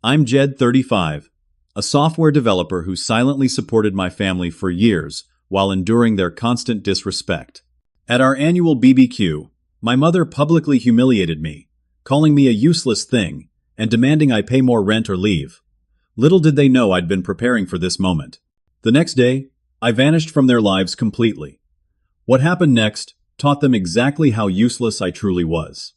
I'm Jed, 35, a software developer who silently supported my family for years while enduring their constant disrespect. At our annual BBQ, my mother publicly humiliated me, calling me a useless thing and demanding I pay more rent or leave. Little did they know I'd been preparing for this moment. The next day, I vanished from their lives completely. What happened next taught them exactly how useless I truly was.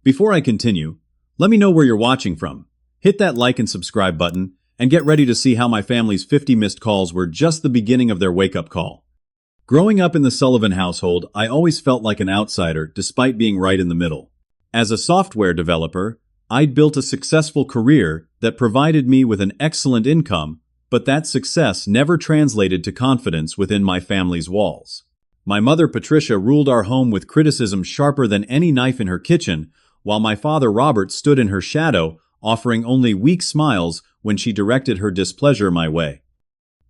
Before I continue, let me know where you're watching from. Hit that like and subscribe button, and get ready to see how my family's 50 missed calls were just the beginning of their wake-up call. Growing up in the Sullivan household, I always felt like an outsider despite being right in the middle. As a software developer, I'd built a successful career that provided me with an excellent income, but that success never translated to confidence within my family's walls. My mother, Patricia, ruled our home with criticism sharper than any knife in her kitchen, while my father, Robert, stood in her shadow, offering only weak smiles when she directed her displeasure my way.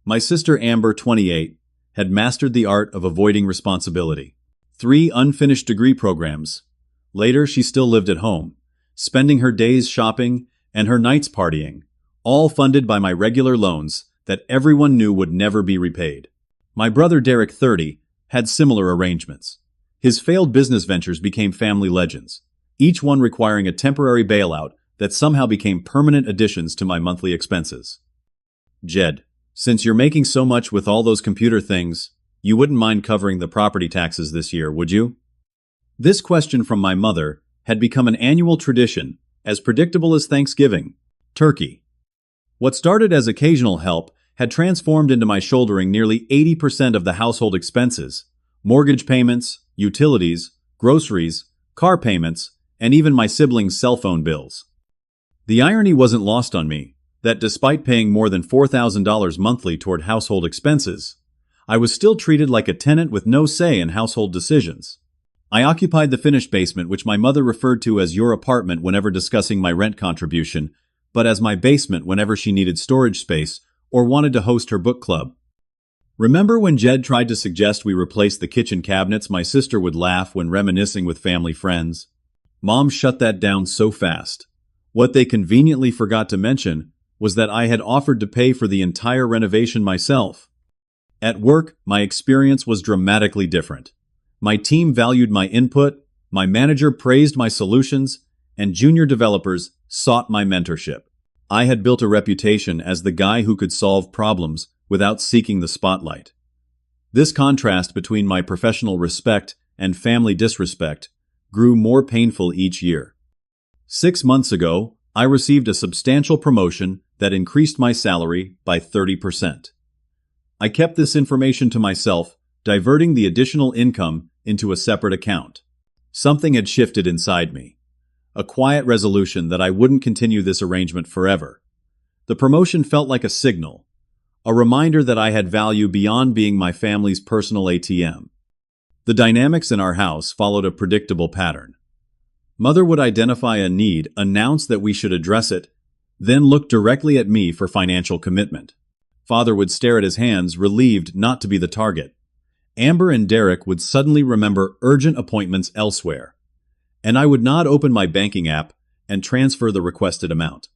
My sister, Amber, 28, had mastered the art of avoiding responsibility. 3 unfinished degree programs. Later, she still lived at home, spending her days shopping and her nights partying, all funded by my regular loans that everyone knew would never be repaid. My brother, Derek, 30, had similar arrangements. His failed business ventures became family legends, each one requiring a temporary bailout that somehow became permanent additions to my monthly expenses. Jed, since you're making so much with all those computer things, you wouldn't mind covering the property taxes this year, would you? This question from my mother had become an annual tradition, as predictable as Thanksgiving. Turkey. What started as occasional help had transformed into my shouldering nearly 80% of the household expenses: mortgage payments, utilities, groceries, car payments, and even my siblings' cell phone bills. The irony wasn't lost on me that despite paying more than $4,000 monthly toward household expenses, I was still treated like a tenant with no say in household decisions. I occupied the finished basement, which my mother referred to as your apartment whenever discussing my rent contribution, but as my basement whenever she needed storage space or wanted to host her book club. Remember when Jed tried to suggest we replace the kitchen cabinets? My sister would laugh when reminiscing with family friends. Mom shut that down so fast. What they conveniently forgot to mention was that I had offered to pay for the entire renovation myself. At work, my experience was dramatically different. My team valued my input, my manager praised my solutions, and junior developers sought my mentorship. I had built a reputation as the guy who could solve problems without seeking the spotlight. This contrast between my professional respect and family disrespect grew more painful each year. 6 months ago, I received a substantial promotion that increased my salary by 30%. I kept this information to myself, diverting the additional income into a separate account. Something had shifted inside me. A quiet resolution that I wouldn't continue this arrangement forever. The promotion felt like a signal, a reminder that I had value beyond being my family's personal ATM. The dynamics in our house followed a predictable pattern. Mother would identify a need, announce that we should address it, then look directly at me for financial commitment. Father would stare at his hands, relieved not to be the target. Amber and Derek would suddenly remember urgent appointments elsewhere, and I would not open my banking app and transfer the requested amount.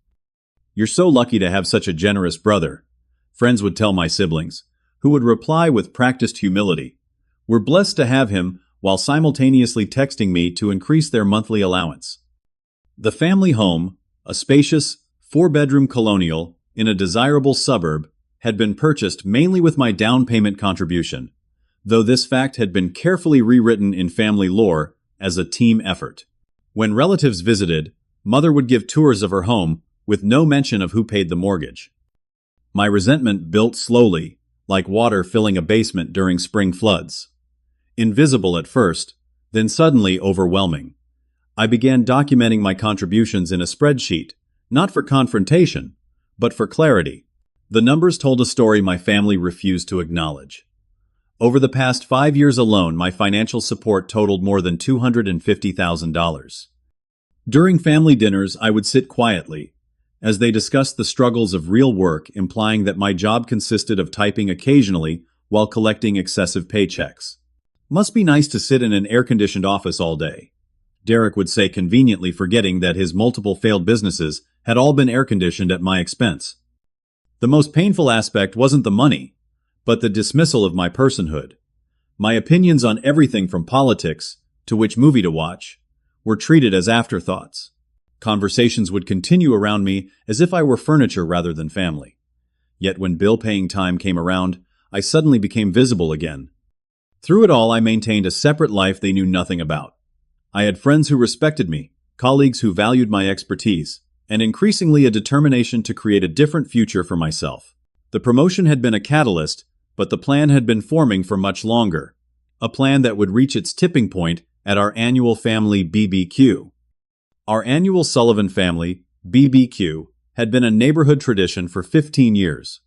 "You're so lucky to have such a generous brother," friends would tell my siblings, who would reply with practiced humility. "We're blessed to have him," while simultaneously texting me to increase their monthly allowance. The family home, a spacious, 4-bedroom colonial in a desirable suburb, had been purchased mainly with my down payment contribution, though this fact had been carefully rewritten in family lore as a team effort. When relatives visited, Mother would give tours of her home with no mention of who paid the mortgage. My resentment built slowly, like water filling a basement during spring floods. Invisible at first, then suddenly overwhelming. I began documenting my contributions in a spreadsheet, not for confrontation, but for clarity. The numbers told a story my family refused to acknowledge. Over the past 5 years alone, my financial support totaled more than $250,000. During family dinners, I would sit quietly, as they discussed the struggles of real work, implying that my job consisted of typing occasionally while collecting excessive paychecks. "Must be nice to sit in an air-conditioned office all day." Derek would say, conveniently forgetting that his multiple failed businesses had all been air-conditioned at my expense. The most painful aspect wasn't the money, but the dismissal of my personhood. My opinions on everything from politics to which movie to watch were treated as afterthoughts. Conversations would continue around me as if I were furniture rather than family. Yet when bill-paying time came around, I suddenly became visible again. Through it all, I maintained a separate life they knew nothing about. I had friends who respected me, colleagues who valued my expertise, and increasingly a determination to create a different future for myself. The promotion had been a catalyst, but the plan had been forming for much longer. A plan that would reach its tipping point at our annual family BBQ. Our annual Sullivan family, BBQ, had been a neighborhood tradition for 15 years.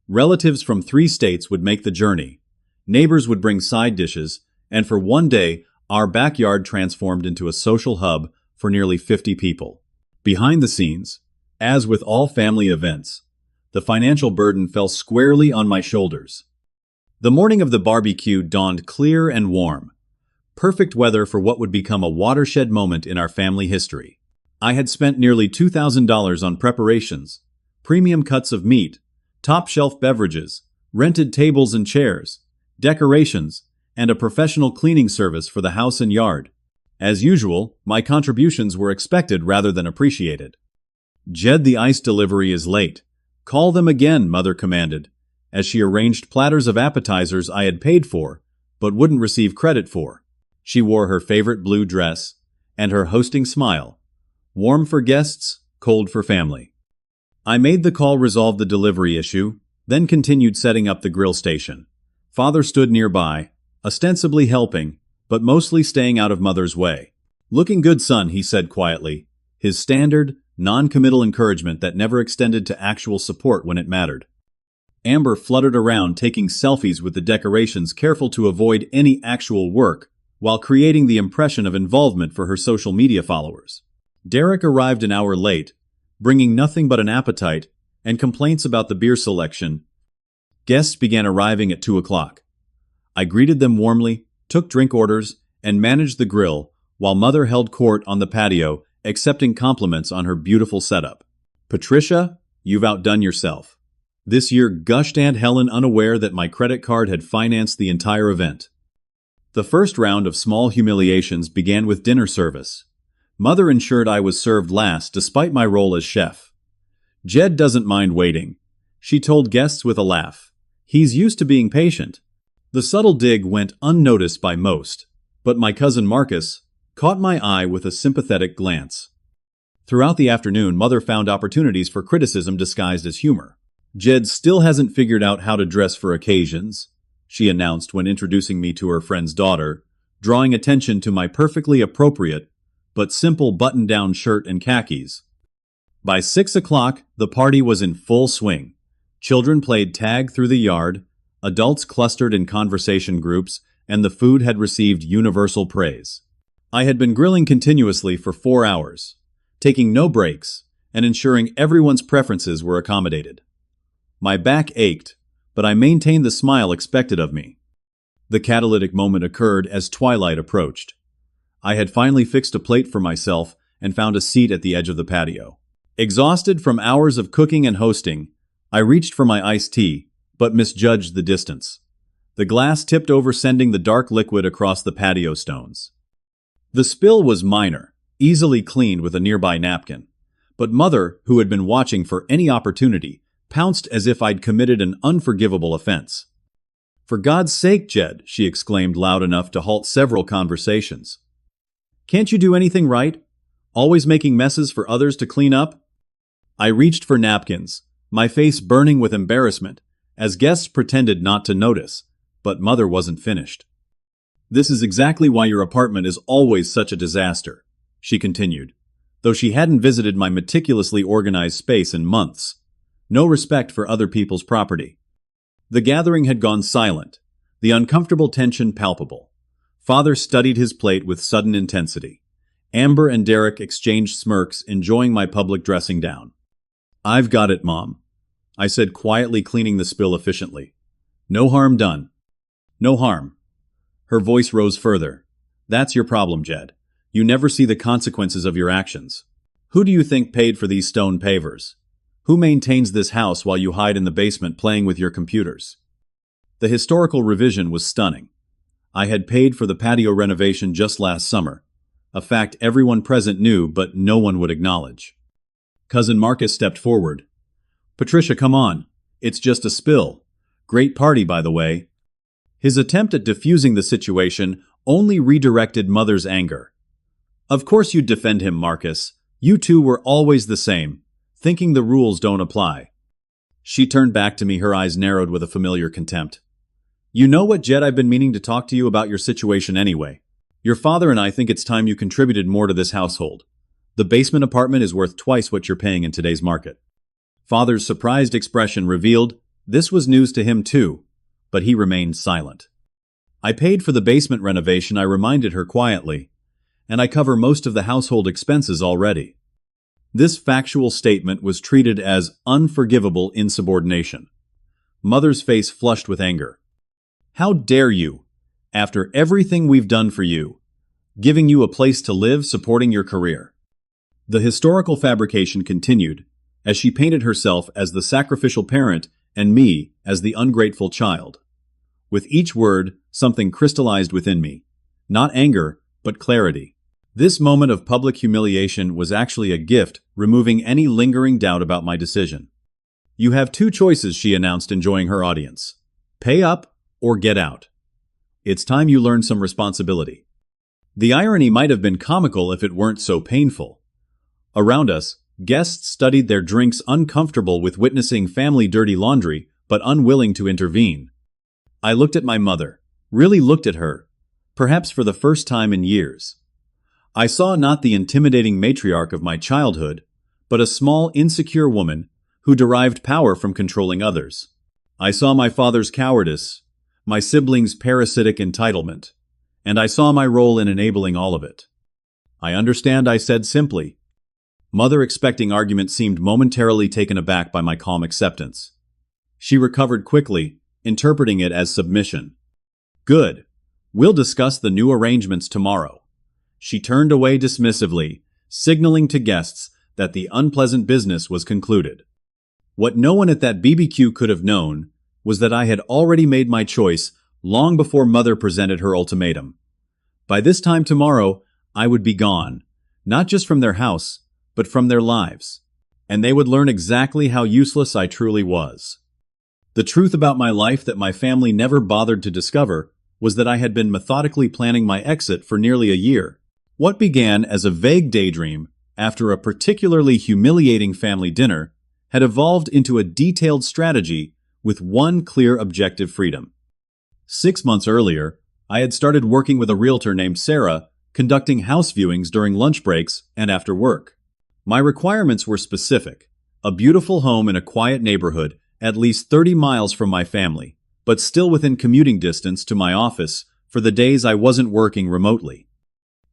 Relatives from 3 states would make the journey. Neighbors would bring side dishes, and for one day, our backyard transformed into a social hub for nearly 50 people. Behind the scenes, as with all family events, the financial burden fell squarely on my shoulders. The morning of the barbecue dawned clear and warm. Perfect weather for what would become a watershed moment in our family history. I had spent nearly $2,000 on preparations, premium cuts of meat, top-shelf beverages, rented tables and chairs, decorations, and a professional cleaning service for the house and yard. As usual, my contributions were expected rather than appreciated. "Jed, the ice delivery is late. Call them again," Mother commanded, as she arranged platters of appetizers I had paid for, but wouldn't receive credit for. She wore her favorite blue dress, and her hosting smile. Warm for guests, cold for family. I made the call, resolved the delivery issue, then continued setting up the grill station. Father stood nearby, ostensibly helping, but mostly staying out of Mother's way. "Looking good, son," he said quietly, his standard, non-committal encouragement that never extended to actual support when it mattered. Amber fluttered around taking selfies with the decorations, careful to avoid any actual work, while creating the impression of involvement for her social media followers. Derek arrived an hour late, bringing nothing but an appetite and complaints about the beer selection. Guests began arriving at 2 o'clock. I greeted them warmly, took drink orders, and managed the grill, while Mother held court on the patio, accepting compliments on her beautiful setup. "Patricia, you've outdone yourself," this year gushed Aunt Helen, unaware that my credit card had financed the entire event. The first round of small humiliations began with dinner service. Mother ensured I was served last despite my role as chef. "Jed doesn't mind waiting," she told guests with a laugh. "He's used to being patient." The subtle dig went unnoticed by most, but my cousin Marcus caught my eye with a sympathetic glance. Throughout the afternoon, Mother found opportunities for criticism disguised as humor. "Jed still hasn't figured out how to dress for occasions," she announced when introducing me to her friend's daughter, drawing attention to my perfectly appropriate but simple button-down shirt and khakis. By 6 o'clock, the party was in full swing. Children played tag through the yard, adults clustered in conversation groups, and the food had received universal praise. I had been grilling continuously for 4 hours, taking no breaks, and ensuring everyone's preferences were accommodated. My back ached, but I maintained the smile expected of me. The catalytic moment occurred as twilight approached. I had finally fixed a plate for myself and found a seat at the edge of the patio. Exhausted from hours of cooking and hosting, I reached for my iced tea, but misjudged the distance. The glass tipped over, sending the dark liquid across the patio stones. The spill was minor, easily cleaned with a nearby napkin, but Mother, who had been watching for any opportunity, pounced as if I'd committed an unforgivable offense. "For God's sake, Jed," she exclaimed loud enough to halt several conversations. "Can't you do anything right? Always making messes for others to clean up?" I reached for napkins, my face burning with embarrassment, as guests pretended not to notice, but Mother wasn't finished. "This is exactly why your apartment is always such a disaster," she continued, though she hadn't visited my meticulously organized space in months. No respect for other people's property. The gathering had gone silent, the uncomfortable tension palpable. Father studied his plate with sudden intensity. Amber and Derek exchanged smirks, enjoying my public dressing down. "I've got it, Mom," I said quietly, cleaning the spill efficiently. "No harm done." "No harm." Her voice rose further. "That's your problem, Jed. You never see the consequences of your actions. Who do you think paid for these stone pavers? Who maintains this house while you hide in the basement playing with your computers? The historical revision was stunning. I had paid for the patio renovation just last summer, a fact everyone present knew but no one would acknowledge. Cousin Marcus stepped forward. "Patricia, come on. It's just a spill. Great party, by the way." His attempt at diffusing the situation only redirected Mother's anger. "Of course you'd defend him, Marcus. You two were always the same, thinking the rules don't apply." She turned back to me, her eyes narrowed with a familiar contempt. "You know what, Jed, I've been meaning to talk to you about your situation anyway. Your father and I think it's time you contributed more to this household. The basement apartment is worth twice what you're paying in today's market." Father's surprised expression revealed this was news to him too, but he remained silent. "I paid for the basement renovation," I reminded her quietly, "and I cover most of the household expenses already." This factual statement was treated as unforgivable insubordination. Mother's face flushed with anger. "How dare you, after everything we've done for you, giving you a place to live, supporting your career." The historical fabrication continued, as she painted herself as the sacrificial parent and me as the ungrateful child. With each word, something crystallized within me. Not anger, but clarity. This moment of public humiliation was actually a gift, removing any lingering doubt about my decision. "You have two choices," she announced, enjoying her audience. "Pay up or get out. It's time you learned some responsibility." The irony might have been comical if it weren't so painful. Around us, guests studied their drinks, uncomfortable with witnessing family dirty laundry, but unwilling to intervene. I looked at my mother, really looked at her, perhaps for the first time in years. I saw not the intimidating matriarch of my childhood, but a small, insecure woman who derived power from controlling others. I saw my father's cowardice, my siblings' parasitic entitlement, and I saw my role in enabling all of it. "I understand," I said simply. Mother, expecting argument, seemed momentarily taken aback by my calm acceptance. She recovered quickly, interpreting it as submission. "Good. We'll discuss the new arrangements tomorrow." She turned away dismissively, signaling to guests that the unpleasant business was concluded. What no one at that BBQ could have known was that I had already made my choice long before Mother presented her ultimatum. By this time tomorrow, I would be gone, not just from their house, but from their lives, and they would learn exactly how useless I truly was. The truth about my life that my family never bothered to discover was that I had been methodically planning my exit for nearly a year. What began as a vague daydream after a particularly humiliating family dinner had evolved into a detailed strategy with one clear objective: freedom. 6 months earlier, I had started working with a realtor named Sarah, conducting house viewings during lunch breaks and after work. My requirements were specific: a beautiful home in a quiet neighborhood at least 30 miles from my family, but still within commuting distance to my office for the days I wasn't working remotely.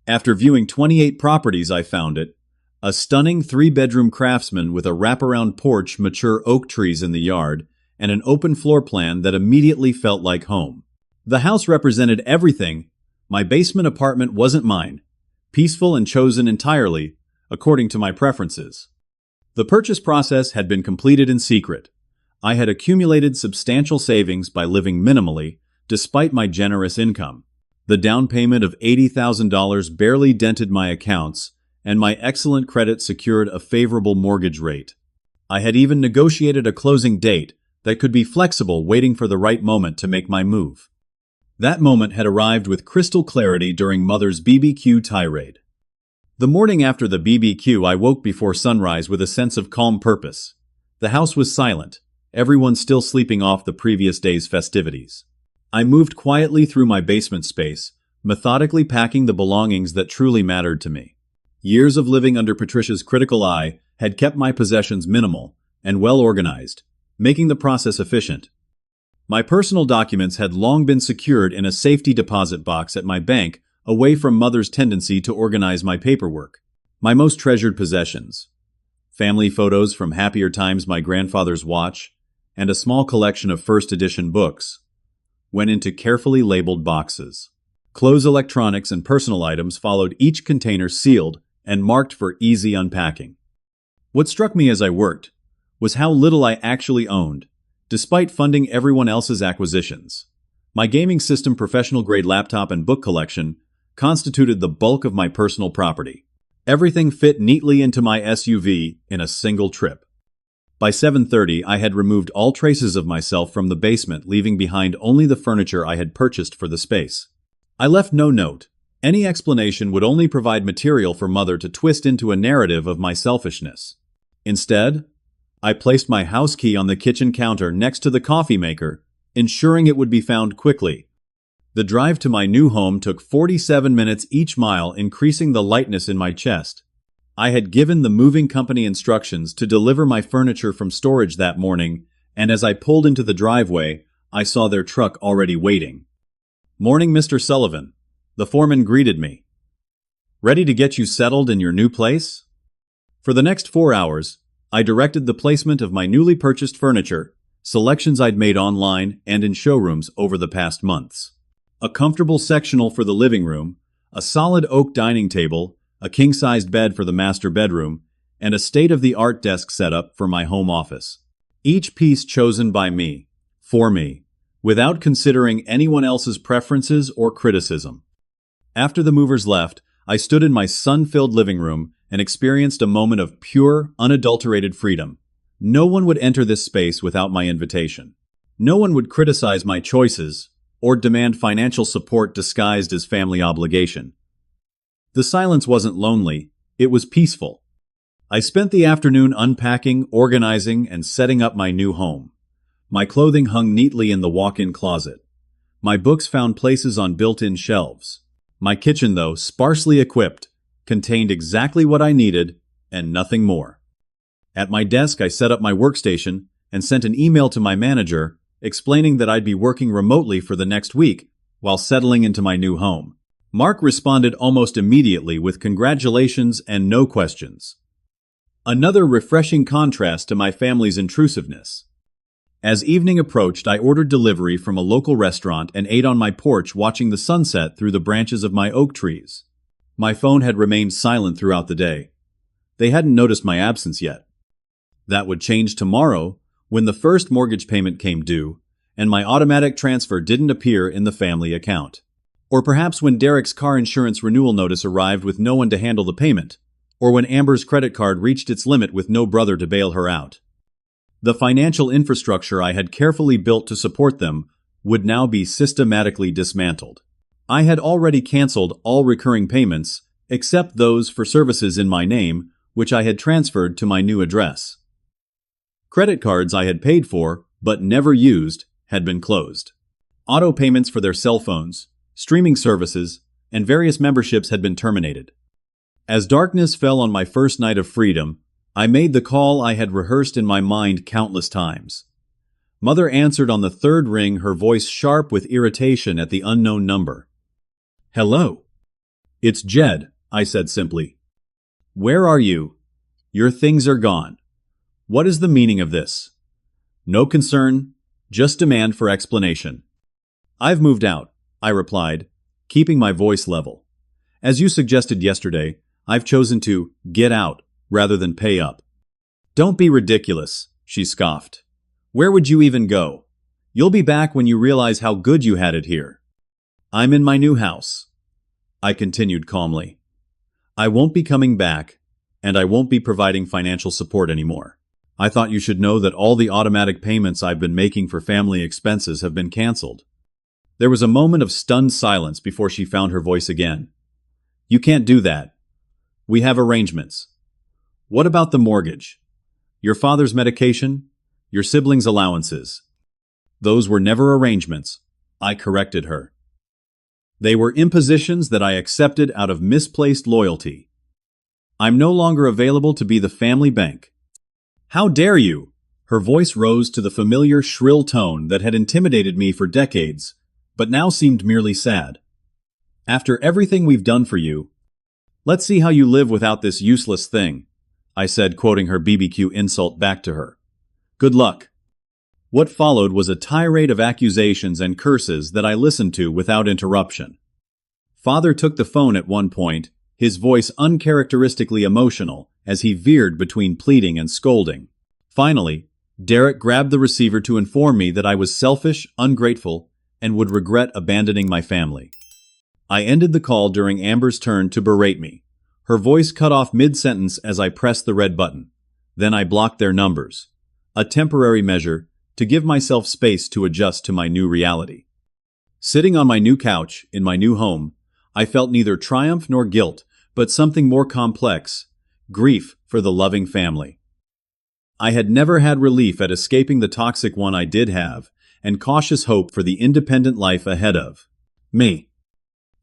After viewing 28 properties, I found it: a stunning 3-bedroom craftsman with a wraparound porch, mature oak trees in the yard, and an open floor plan that immediately felt like home. The house represented everything. My basement apartment wasn't mine, peaceful and chosen entirely according to my preferences. The purchase process had been completed in secret. I had accumulated substantial savings by living minimally, despite my generous income. The down payment of $80,000 barely dented my accounts, and my excellent credit secured a favorable mortgage rate. I had even negotiated a closing date that could be flexible, waiting for the right moment to make my move. That moment had arrived with crystal clarity during Mother's BBQ tirade. The morning after the BBQ, I woke before sunrise with a sense of calm purpose. The house was silent, everyone still sleeping off the previous day's festivities. I moved quietly through my basement space, methodically packing the belongings that truly mattered to me. Years of living under Patricia's critical eye had kept my possessions minimal and well organized, making the process efficient. My personal documents had long been secured in a safety deposit box at my bank, away from Mother's tendency to organize my paperwork. My most treasured possessions: family photos from happier times, my grandfather's watch, and a small collection of first edition books, went into carefully labeled boxes. Clothes, electronics, and personal items followed, each container sealed and marked for easy unpacking. What struck me as I worked was how little I actually owned, despite funding everyone else's acquisitions. My gaming system, professional-grade laptop, and book collection constituted the bulk of my personal property. Everything fit neatly into my SUV in a single trip. By 7:30, I had removed all traces of myself from the basement, leaving behind only the furniture I had purchased for the space. I left no note. Any explanation would only provide material for Mother to twist into a narrative of my selfishness. Instead, I placed my house key on the kitchen counter next to the coffee maker, ensuring it would be found quickly. The drive to my new home took 47 minutes each mile, increasing the lightness in my chest. I had given the moving company instructions to deliver my furniture from storage that morning, and as I pulled into the driveway, I saw their truck already waiting. "Morning, Mr. Sullivan," the foreman greeted me. "Ready to get you settled in your new place?" For the next 4 hours, I directed the placement of my newly purchased furniture, selections I'd made online and in showrooms over the past months. A comfortable sectional for the living room, a solid oak dining table, a king-sized bed for the master bedroom, and a state-of-the-art desk setup for my home office. Each piece chosen by me, for me, without considering anyone else's preferences or criticism. After the movers left, I stood in my sun-filled living room and experienced a moment of pure, unadulterated freedom. No one would enter this space without my invitation. No one would criticize my choices or demand financial support disguised as family obligation. The silence wasn't lonely, it was peaceful. I spent the afternoon unpacking, organizing, and setting up my new home. My clothing hung neatly in the walk-in closet. My books found places on built-in shelves. My kitchen, though sparsely equipped, contained exactly what I needed and nothing more. At my desk, I set up my workstation and sent an email to my manager explaining that I'd be working remotely for the next week while settling into my new home. Mark responded almost immediately with congratulations and no questions. Another refreshing contrast to my family's intrusiveness. As evening approached, I ordered delivery from a local restaurant and ate on my porch, watching the sunset through the branches of my oak trees. My phone had remained silent throughout the day. They hadn't noticed my absence yet. That would change tomorrow when the first mortgage payment came due and my automatic transfer didn't appear in the family account. Or perhaps when Derek's car insurance renewal notice arrived with no one to handle the payment. Or when Amber's credit card reached its limit with no brother to bail her out. The financial infrastructure I had carefully built to support them would now be systematically dismantled. I had already canceled all recurring payments, except those for services in my name, which I had transferred to my new address. Credit cards I had paid for, but never used, had been closed. Auto payments for their cell phones, streaming services, and various memberships had been terminated. As darkness fell on my first night of freedom, I made the call I had rehearsed in my mind countless times. Mother answered on the third ring, her voice sharp with irritation at the unknown number. "Hello." "It's Jed," I said simply. "Where are you? Your things are gone. What is the meaning of this?" "No concern, just demand for explanation." "I've moved out," I replied, keeping my voice level. "As you suggested yesterday, I've chosen to get out rather than pay up." "Don't be ridiculous," she scoffed. "Where would you even go? You'll be back when you realize how good you had it here." "I'm in my new house," I continued calmly. "I won't be coming back, and I won't be providing financial support anymore. I thought you should know that all the automatic payments I've been making for family expenses have been canceled." There was a moment of stunned silence before she found her voice again. "You can't do that. We have arrangements." "What about the mortgage? Your father's medication? Your siblings' allowances?" "Those were never arrangements," I corrected her. "They were impositions that I accepted out of misplaced loyalty. I'm no longer available to be the family bank." "How dare you?" Her voice rose to the familiar shrill tone that had intimidated me for decades, but now seemed merely sad. "After everything we've done for you, let's see how you live without this useless thing," I said, quoting her BBQ insult back to her. "Good luck." What followed was a tirade of accusations and curses that I listened to without interruption. Father took the phone at one point, his voice uncharacteristically emotional as he veered between pleading and scolding. Finally, Derek grabbed the receiver to inform me that I was selfish, ungrateful, and would regret abandoning my family. I ended the call during Amber's turn to berate me. Her voice cut off mid-sentence as I pressed the red button. Then I blocked their numbers. A temporary measure to give myself space to adjust to my new reality. Sitting on my new couch in my new home, I felt neither triumph nor guilt, but something more complex: grief for the loving family. I had never had relief at escaping the toxic one I did have, and cautious hope for the independent life ahead of me.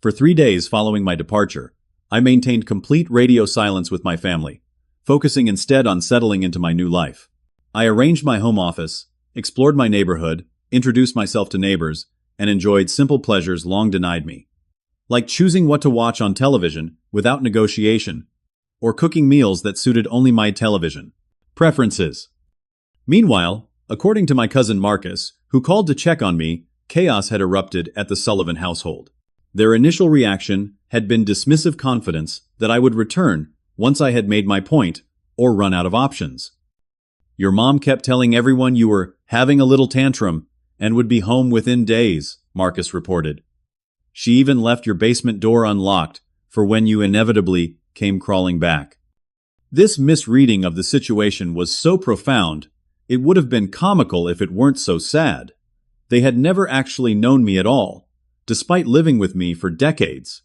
For 3 days following my departure, I maintained complete radio silence with my family, focusing instead on settling into my new life. I arranged my home office, explored my neighborhood, introduced myself to neighbors, and enjoyed simple pleasures long denied me, like choosing what to watch on television without negotiation, or cooking meals that suited only my television preferences. Meanwhile, according to my cousin Marcus, who called to check on me, chaos had erupted at the Sullivan household. Their initial reaction had been dismissive confidence that I would return once I had made my point or run out of options. "Your mom kept telling everyone you were having a little tantrum and would be home within days," Marcus reported. "She even left your basement door unlocked for when you inevitably came crawling back." This misreading of the situation was so profound, it would have been comical if it weren't so sad. They had never actually known me at all, despite living with me for decades.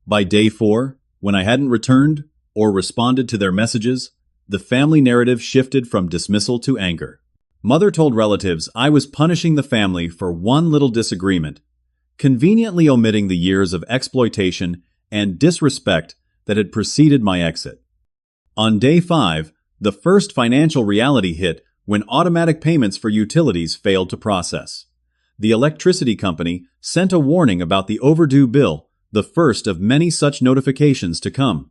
By day 4, when I hadn't returned or responded to their messages, the family narrative shifted from dismissal to anger. Mother told relatives I was punishing the family for one little disagreement, conveniently omitting the years of exploitation and disrespect that had preceded my exit. On day 5, the first financial reality hit when automatic payments for utilities failed to process. The electricity company sent a warning about the overdue bill, the first of many such notifications to come.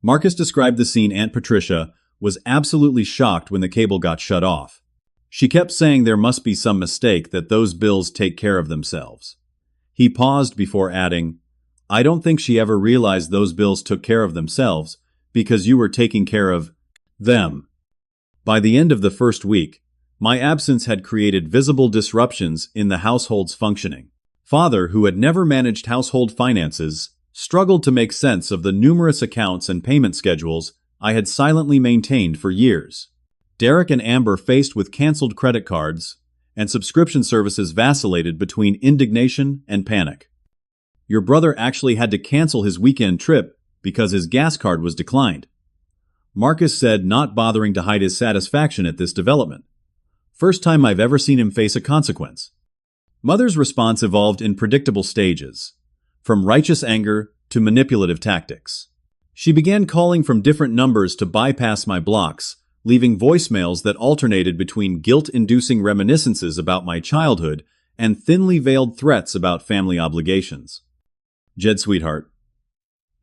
Marcus described the scene. Aunt Patricia was absolutely shocked when the cable got shut off. She kept saying there must be some mistake, that those bills take care of themselves. He paused before adding, "I don't think she ever realized those bills took care of themselves because you were taking care of them." By the end of the first week, my absence had created visible disruptions in the household's functioning. Father, who had never managed household finances, struggled to make sense of the numerous accounts and payment schedules I had silently maintained for years. Derek and Amber faced with canceled credit cards, and subscription services vacillated between indignation and panic. Your brother actually had to cancel his weekend trip because his gas card was declined, Marcus said, not bothering to hide his satisfaction at this development. "First time I've ever seen him face a consequence." Mother's response evolved in predictable stages, from righteous anger to manipulative tactics. She began calling from different numbers to bypass my blocks, leaving voicemails that alternated between guilt-inducing reminiscences about my childhood and thinly veiled threats about family obligations. "Jed, sweetheart,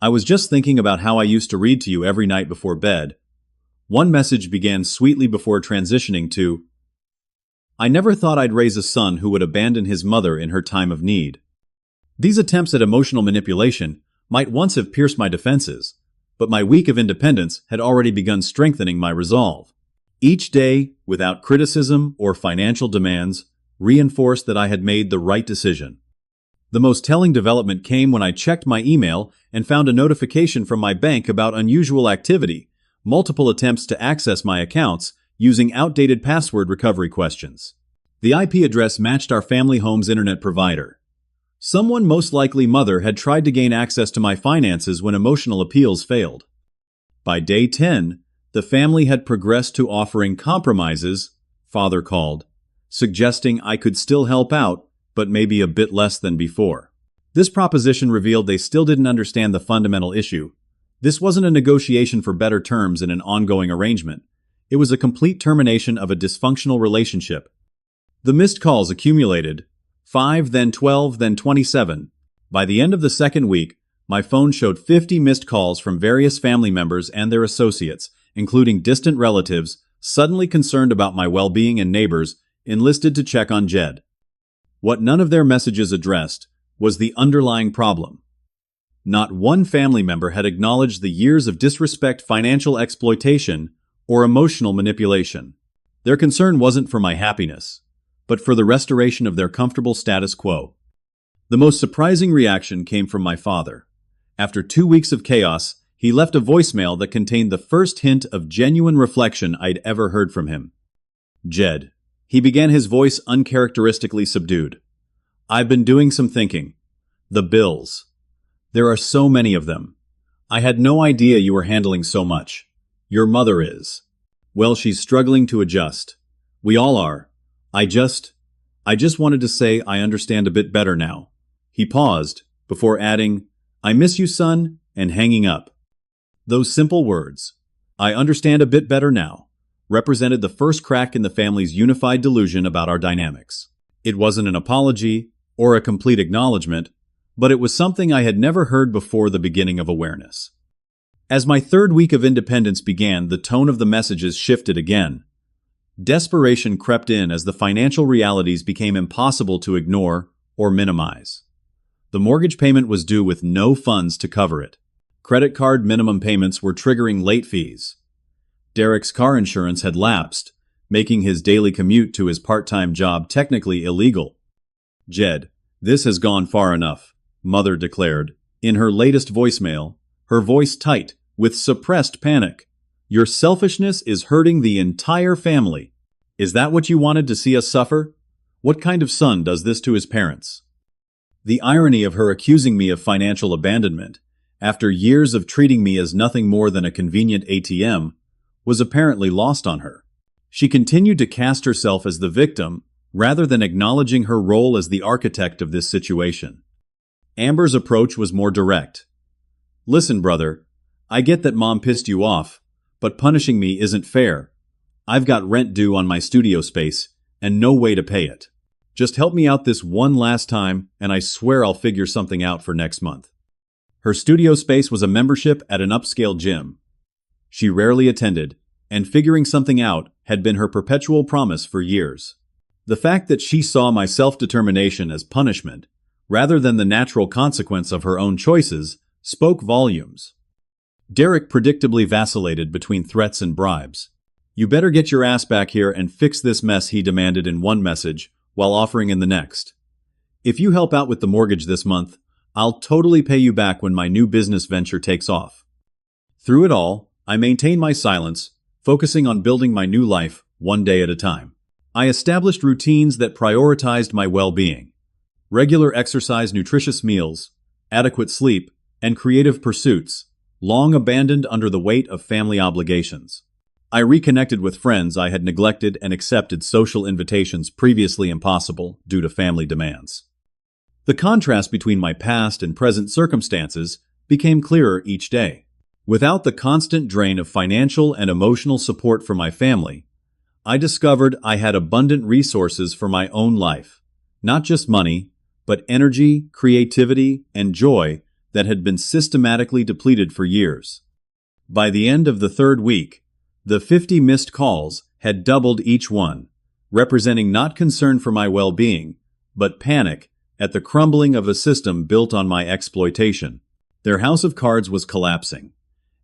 I was just thinking about how I used to read to you every night before bed." One message began sweetly before transitioning to, "I never thought I'd raise a son who would abandon his mother in her time of need." These attempts at emotional manipulation might once have pierced my defenses, but my week of independence had already begun strengthening my resolve. Each day, without criticism or financial demands, reinforced that I had made the right decision. The most telling development came when I checked my email and found a notification from my bank about unusual activity, multiple attempts to access my accounts using outdated password recovery questions. The IP address matched our family home's internet provider. Someone, most likely Mother, had tried to gain access to my finances when emotional appeals failed. By day 10, the family had progressed to offering compromises, Father called, suggesting I could still help out, but maybe a bit less than before. This proposition revealed they still didn't understand the fundamental issue. This wasn't a negotiation for better terms in an ongoing arrangement. It was a complete termination of a dysfunctional relationship. The missed calls accumulated, 5, then 12, then 27. By the end of the second week, my phone showed 50 missed calls from various family members and their associates, including distant relatives, suddenly concerned about my well-being, and neighbors enlisted to check on Jed. What none of their messages addressed was the underlying problem. Not one family member had acknowledged the years of disrespect, financial exploitation, or emotional manipulation. Their concern wasn't for my happiness, but for the restoration of their comfortable status quo. The most surprising reaction came from my father. After 2 weeks of chaos, he left a voicemail that contained the first hint of genuine reflection I'd ever heard from him. "Jed," he began, his voice uncharacteristically subdued. "I've been doing some thinking. The bills. There are so many of them. I had no idea you were handling so much. Your mother is. Well, she's struggling to adjust. We all are. I just wanted to say I understand a bit better now." He paused, before adding, "I miss you, son," and hanging up. Those simple words, "I understand a bit better now," represented the first crack in the family's unified delusion about our dynamics. It wasn't an apology or a complete acknowledgement, but it was something I had never heard before the beginning of awareness. As my third week of independence began, the tone of the messages shifted again. Desperation crept in as the financial realities became impossible to ignore or minimize. The mortgage payment was due with no funds to cover it. Credit card minimum payments were triggering late fees. Derek's car insurance had lapsed, making his daily commute to his part-time job technically illegal. "Jed, this has gone far enough," Mother declared, in her latest voicemail, her voice tight with suppressed panic. "Your selfishness is hurting the entire family. Is that what you wanted to see us suffer? What kind of son does this to his parents?" The irony of her accusing me of financial abandonment, after years of treating me as nothing more than a convenient ATM, was apparently lost on her. She continued to cast herself as the victim, rather than acknowledging her role as the architect of this situation. Amber's approach was more direct. "Listen, brother, I get that Mom pissed you off, but punishing me isn't fair. I've got rent due on my studio space, and no way to pay it. Just help me out this one last time, and I swear I'll figure something out for next month." Her studio space was a membership at an upscale gym. She rarely attended, and figuring something out had been her perpetual promise for years. The fact that she saw my self-determination as punishment, rather than the natural consequence of her own choices, spoke volumes. Derek predictably vacillated between threats and bribes. "You better get your ass back here and fix this mess," he demanded in one message, while offering in the next. "If you help out with the mortgage this month, I'll totally pay you back when my new business venture takes off." Through it all, I maintained my silence, focusing on building my new life one day at a time. I established routines that prioritized my well-being. Regular exercise, nutritious meals, adequate sleep, and creative pursuits, long abandoned under the weight of family obligations. I reconnected with friends I had neglected and accepted social invitations previously impossible due to family demands. The contrast between my past and present circumstances became clearer each day. Without the constant drain of financial and emotional support from my family, I discovered I had abundant resources for my own life. Not just money, but energy, creativity, and joy that had been systematically depleted for years. By the end of the third week, the 50 missed calls had doubled each one, representing not concern for my well-being, but panic at the crumbling of a system built on my exploitation. Their house of cards was collapsing,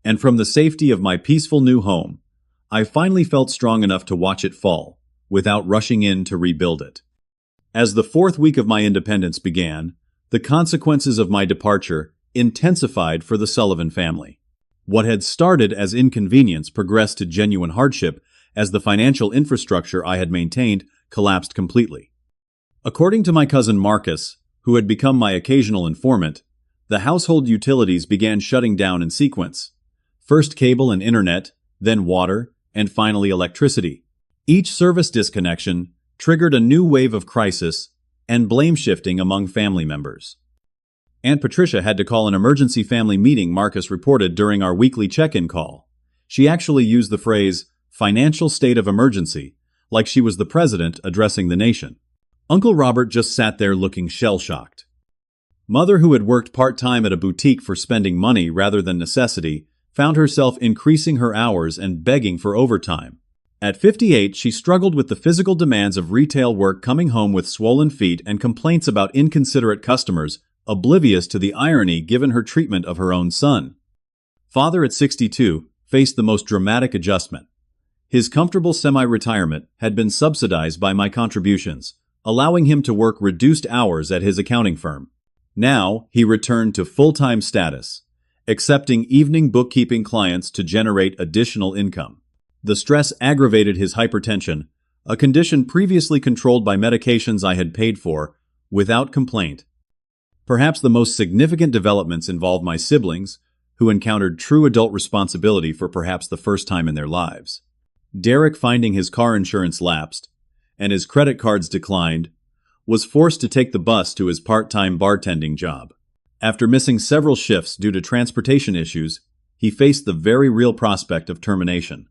and from the safety of my peaceful new home, I finally felt strong enough to watch it fall, without rushing in to rebuild it. As the fourth week of my independence began, the consequences of my departure intensified for the Sullivan family. What had started as inconvenience progressed to genuine hardship as the financial infrastructure I had maintained collapsed completely. According to my cousin Marcus, who had become my occasional informant, the household utilities began shutting down in sequence. First cable and internet, then water, and finally electricity. Each service disconnection triggered a new wave of crisis and blame shifting among family members. Aunt Patricia had to call an emergency family meeting, Marcus reported during our weekly check-in call. She actually used the phrase, "financial state of emergency," like she was the president addressing the nation. Uncle Robert just sat there looking shell-shocked. Mother, who had worked part-time at a boutique for spending money rather than necessity, found herself increasing her hours and begging for overtime. At 58, she struggled with the physical demands of retail work, coming home with swollen feet and complaints about inconsiderate customers oblivious to the irony given her treatment of her own son. Father at 62 faced the most dramatic adjustment. His comfortable semi-retirement had been subsidized by my contributions, allowing him to work reduced hours at his accounting firm. Now, he returned to full-time status, accepting evening bookkeeping clients to generate additional income. The stress aggravated his hypertension, a condition previously controlled by medications I had paid for, without complaint. Perhaps the most significant developments involved my siblings, who encountered true adult responsibility for perhaps the first time in their lives. Derek, finding his car insurance lapsed, and his credit cards declined, was forced to take the bus to his part-time bartending job. After missing several shifts due to transportation issues, he faced the very real prospect of termination.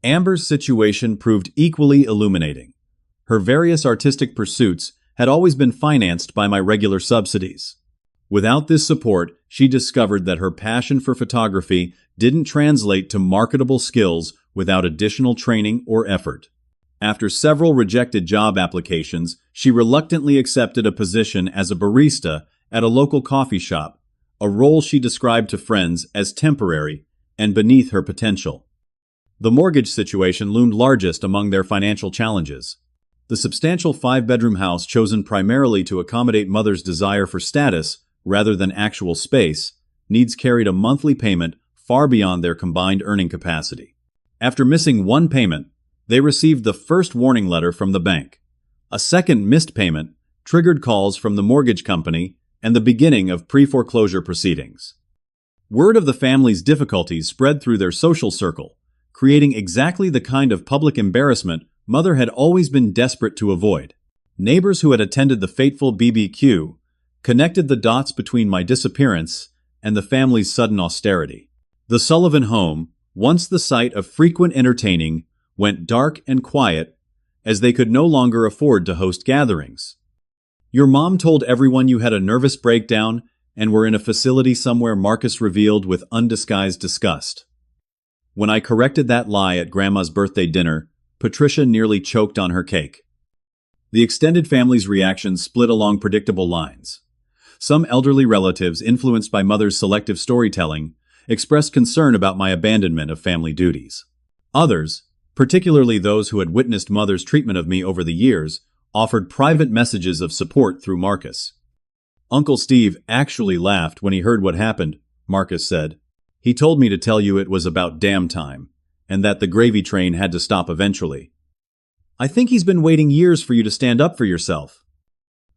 Amber's situation proved equally illuminating. Her various artistic pursuits had always been financed by my regular subsidies. Without this support, she discovered that her passion for photography didn't translate to marketable skills without additional training or effort. After several rejected job applications, she reluctantly accepted a position as a barista at a local coffee shop, a role she described to friends as temporary and beneath her potential. The mortgage situation loomed largest among their financial challenges. The substantial 5-bedroom house chosen primarily to accommodate mother's desire for status rather than actual space needs carried a monthly payment far beyond their combined earning capacity. After missing one payment, they received the first warning letter from the bank. A second missed payment triggered calls from the mortgage company and the beginning of pre-foreclosure proceedings. Word of the family's difficulties spread through their social circle, creating exactly the kind of public embarrassment Mother had always been desperate to avoid. Neighbors who had attended the fateful BBQ connected the dots between my disappearance and the family's sudden austerity. The Sullivan home, once the site of frequent entertaining, went dark and quiet as they could no longer afford to host gatherings. "Your mom told everyone you had a nervous breakdown and were in a facility somewhere," Marcus revealed with undisguised disgust. When I corrected that lie at Grandma's birthday dinner, Patricia nearly choked on her cake. The extended family's reactions split along predictable lines. Some elderly relatives, influenced by Mother's selective storytelling, expressed concern about my abandonment of family duties. Others, particularly those who had witnessed Mother's treatment of me over the years, offered private messages of support through Marcus. "Uncle Steve actually laughed when he heard what happened," Marcus said. "He told me to tell you it was about damn time, and that the gravy train had to stop eventually. I think he's been waiting years for you to stand up for yourself."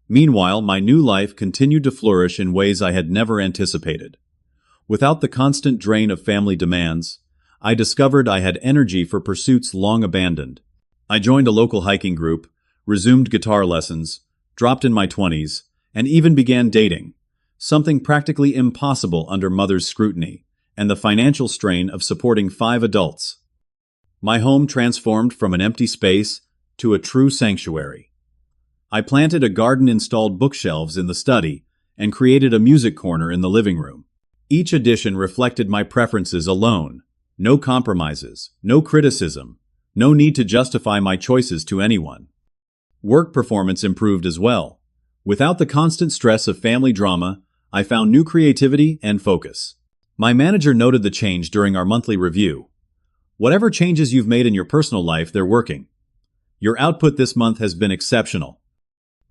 Meanwhile, my new life continued to flourish in ways I had never anticipated. Without the constant drain of family demands, I discovered I had energy for pursuits long abandoned. I joined a local hiking group, resumed guitar lessons, dropped in my 20s, and even began dating, something practically impossible under Mother's scrutiny and the financial strain of supporting 5 adults. My home transformed from an empty space to a true sanctuary. I planted a garden, installed bookshelves in the study, and created a music corner in the living room. Each addition reflected my preferences alone. No compromises, no criticism, no need to justify my choices to anyone. Work performance improved as well. Without the constant stress of family drama, I found new creativity and focus. My manager noted the change during our monthly review. "Whatever changes you've made in your personal life, they're working. Your output this month has been exceptional."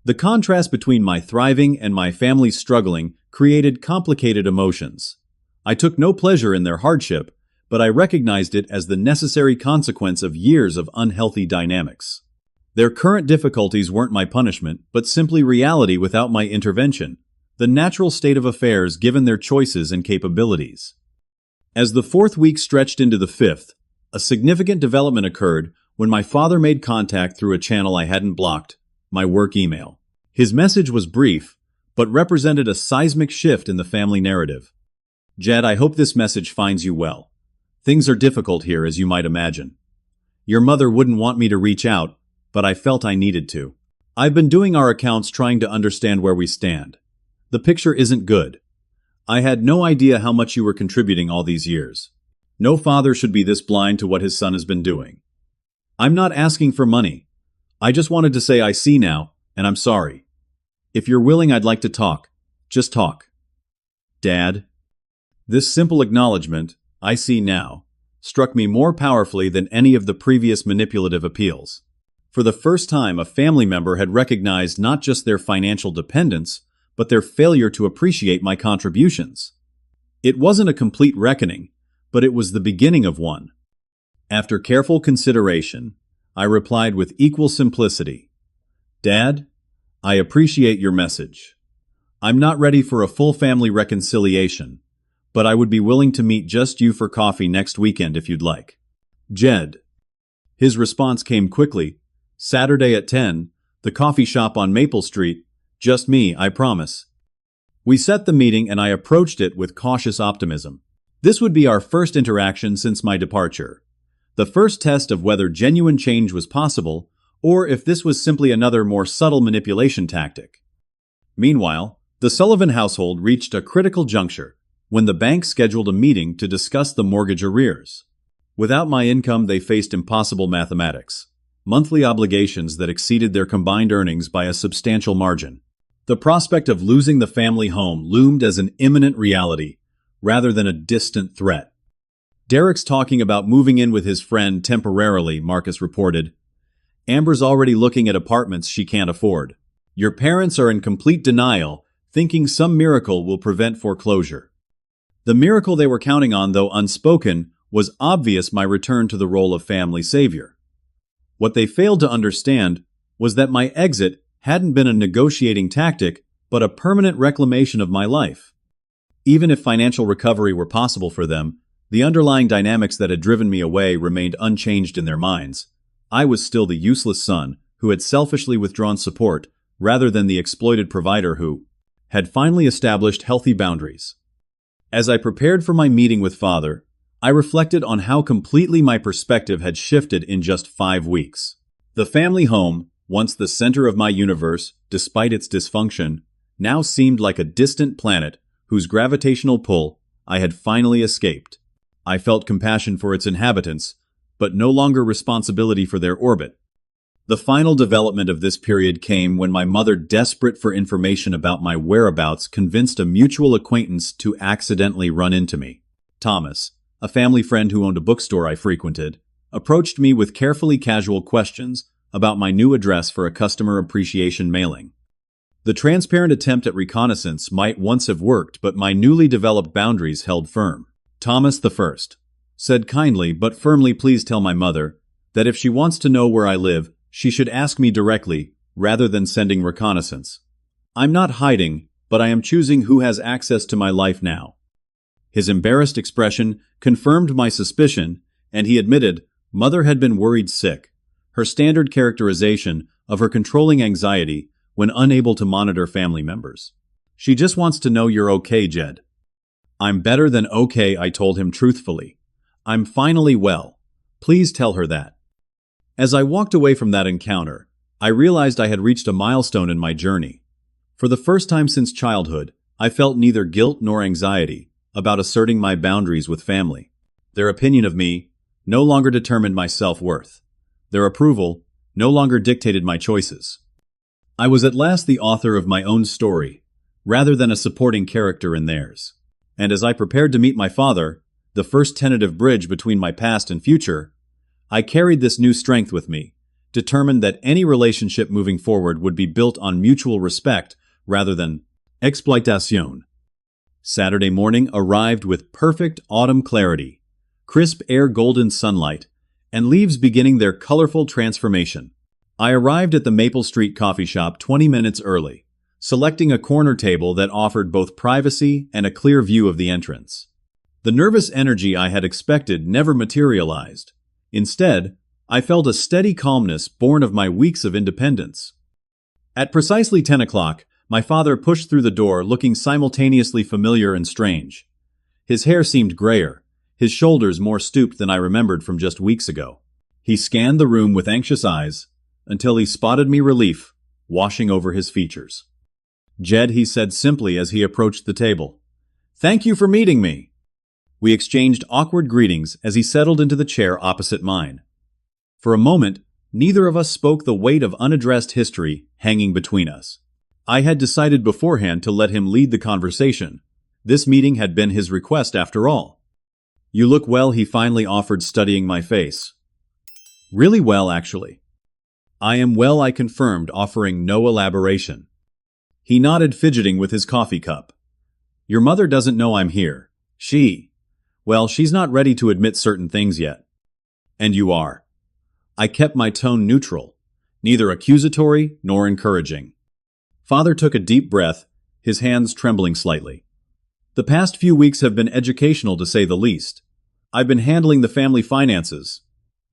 The contrast between my thriving and my family's struggling created complicated emotions. I took no pleasure in their hardship, but I recognized it as the necessary consequence of years of unhealthy dynamics. Their current difficulties weren't my punishment, but simply reality without my intervention, the natural state of affairs given their choices and capabilities. As the 4th week stretched into the 5th, a significant development occurred when my father made contact through a channel I hadn't blocked, my work email. His message was brief, but represented a seismic shift in the family narrative. "Jed, I hope this message finds you well. Things are difficult here, as you might imagine. Your mother wouldn't want me to reach out, but I felt I needed to. I've been doing our accounts, trying to understand where we stand. The picture isn't good. I had no idea how much you were contributing all these years. No father should be this blind to what his son has been doing. I'm not asking for money. I just wanted to say I see now, and I'm sorry. If you're willing, I'd like to talk. Just talk. Dad. This simple acknowledgement, I see now, struck me more powerfully than any of the previous manipulative appeals. For the first time, a family member had recognized not just their financial dependence, but their failure to appreciate my contributions. It wasn't a complete reckoning, but it was the beginning of one. After careful consideration, I replied with equal simplicity, Dad, I appreciate your message. I'm not ready for a full family reconciliation, but I would be willing to meet just you for coffee next weekend if you'd like. Jed. His response came quickly. Saturday at 10, the coffee shop on Maple Street. Just me, I promise. We set the meeting and I approached it with cautious optimism. This would be our first interaction since my departure. The first test of whether genuine change was possible, or if this was simply another more subtle manipulation tactic. Meanwhile, the Sullivan household reached a critical juncture when the bank scheduled a meeting to discuss the mortgage arrears. Without my income, they faced impossible mathematics, monthly obligations that exceeded their combined earnings by a substantial margin. The prospect of losing the family home loomed as an imminent reality, rather than a distant threat. Derek's talking about moving in with his friend temporarily, Marcus reported. Amber's already looking at apartments she can't afford. Your parents are in complete denial, thinking some miracle will prevent foreclosure. The miracle they were counting on, though unspoken, was obvious: my return to the role of family savior. What they failed to understand was that my exit hadn't been a negotiating tactic, but a permanent reclamation of my life. Even if financial recovery were possible for them, the underlying dynamics that had driven me away remained unchanged in their minds. I was still the useless son who had selfishly withdrawn support, rather than the exploited provider who had finally established healthy boundaries. As I prepared for my meeting with Father, I reflected on how completely my perspective had shifted in just 5 weeks. The family home, once the center of my universe, despite its dysfunction, now seemed like a distant planet whose gravitational pull I had finally escaped. I felt compassion for its inhabitants, but no longer responsibility for their orbit. The final development of this period came when my mother, desperate for information about my whereabouts, convinced a mutual acquaintance to accidentally run into me. Thomas, a family friend who owned a bookstore I frequented, approached me with carefully casual questions about my new address for a customer appreciation mailing. The transparent attempt at reconnaissance might once have worked, but my newly developed boundaries held firm. Thomas the First said kindly but firmly, please tell my mother that if she wants to know where I live, she should ask me directly, rather than sending reconnaissance. I'm not hiding, but I am choosing who has access to my life now. His embarrassed expression confirmed my suspicion, and he admitted Mother had been worried sick, her standard characterization of her controlling anxiety when unable to monitor family members. She just wants to know you're okay, Jed. I'm better than okay, I told him truthfully. I'm finally well. Please tell her that. As I walked away from that encounter, I realized I had reached a milestone in my journey. For the first time since childhood, I felt neither guilt nor anxiety about asserting my boundaries with family. Their opinion of me no longer determined my self-worth. Their approval no longer dictated my choices. I was at last the author of my own story, rather than a supporting character in theirs. And as I prepared to meet my father, the first tentative bridge between my past and future, I carried this new strength with me, determined that any relationship moving forward would be built on mutual respect rather than exploitation. Saturday morning arrived with perfect autumn clarity, crisp air, golden sunlight, and leaves beginning their colorful transformation. I arrived at the Maple Street coffee shop 20 minutes early, selecting a corner table that offered both privacy and a clear view of the entrance. The nervous energy I had expected never materialized. Instead, I felt a steady calmness born of my weeks of independence. At precisely 10 o'clock, my father pushed through the door, looking simultaneously familiar and strange. His hair seemed grayer, his shoulders more stooped than I remembered from just weeks ago. He scanned the room with anxious eyes until he spotted me, relief washing over his features. Jed, he said simply as he approached the table. Thank you for meeting me. We exchanged awkward greetings as he settled into the chair opposite mine. For a moment, neither of us spoke, the weight of unaddressed history hanging between us. I had decided beforehand to let him lead the conversation. This meeting had been his request after all. You look well, he finally offered, studying my face. Really well, actually. I am well, I confirmed, offering no elaboration. He nodded, fidgeting with his coffee cup. Your mother doesn't know I'm here. Well, she's not ready to admit certain things yet. And you are. I kept my tone neutral, neither accusatory nor encouraging. Father took a deep breath, his hands trembling slightly. The past few weeks have been educational, to say the least. I've been handling the family finances.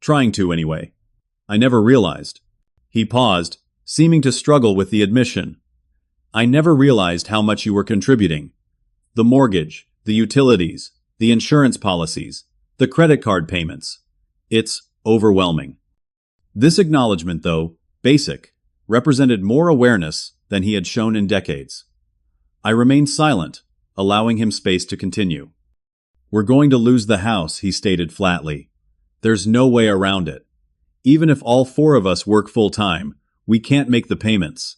Trying to, anyway. I never realized. He paused, seeming to struggle with the admission. I never realized how much you were contributing. The mortgage, the utilities, the insurance policies, the credit card payments. It's overwhelming. This acknowledgement, though basic, represented more awareness than he had shown in decades. I remained silent, allowing him space to continue. We're going to lose the house, he stated flatly. There's no way around it. Even if all four of us work full-time, we can't make the payments.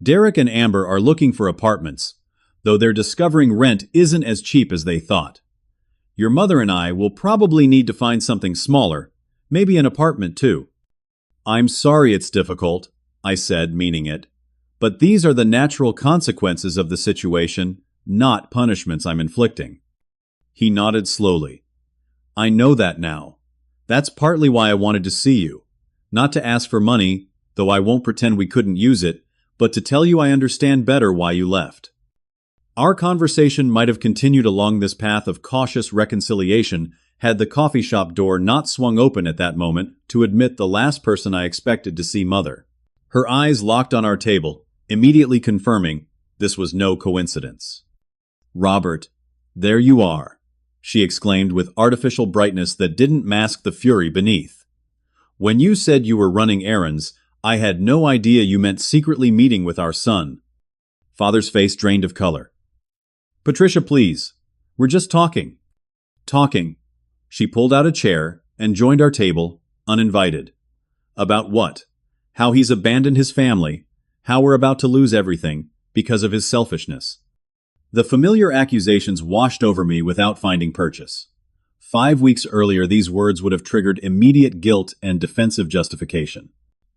Derek and Amber are looking for apartments, though they're discovering rent isn't as cheap as they thought. Your mother and I will probably need to find something smaller, maybe an apartment too. I'm sorry it's difficult, I said, meaning it. But these are the natural consequences of the situation, not punishments I'm inflicting. He nodded slowly. I know that now. That's partly why I wanted to see you. Not to ask for money, though I won't pretend we couldn't use it, but to tell you I understand better why you left. Our conversation might have continued along this path of cautious reconciliation had the coffee shop door not swung open at that moment to admit the last person I expected to see, Mother. Her eyes locked on our table, immediately confirming this was no coincidence. Robert, there you are, she exclaimed with artificial brightness that didn't mask the fury beneath. When you said you were running errands, I had no idea you meant secretly meeting with our son. Father's face drained of color. Patricia, please. We're just talking. Talking. She pulled out a chair and joined our table, uninvited. About what? How he's abandoned his family, how we're about to lose everything because of his selfishness. The familiar accusations washed over me without finding purchase. 5 weeks earlier, these words would have triggered immediate guilt and defensive justification.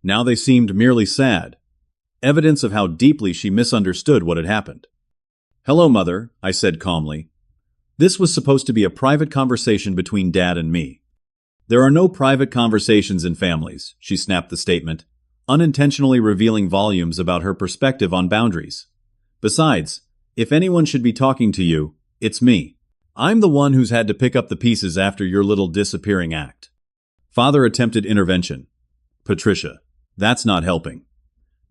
Now they seemed merely sad, evidence of how deeply she misunderstood what had happened. Hello, Mother, I said calmly. This was supposed to be a private conversation between Dad and me. There are no private conversations in families, she snapped the statement, unintentionally revealing volumes about her perspective on boundaries. Besides, if anyone should be talking to you, it's me. I'm the one who's had to pick up the pieces after your little disappearing act. Father attempted intervention. Patricia, that's not helping.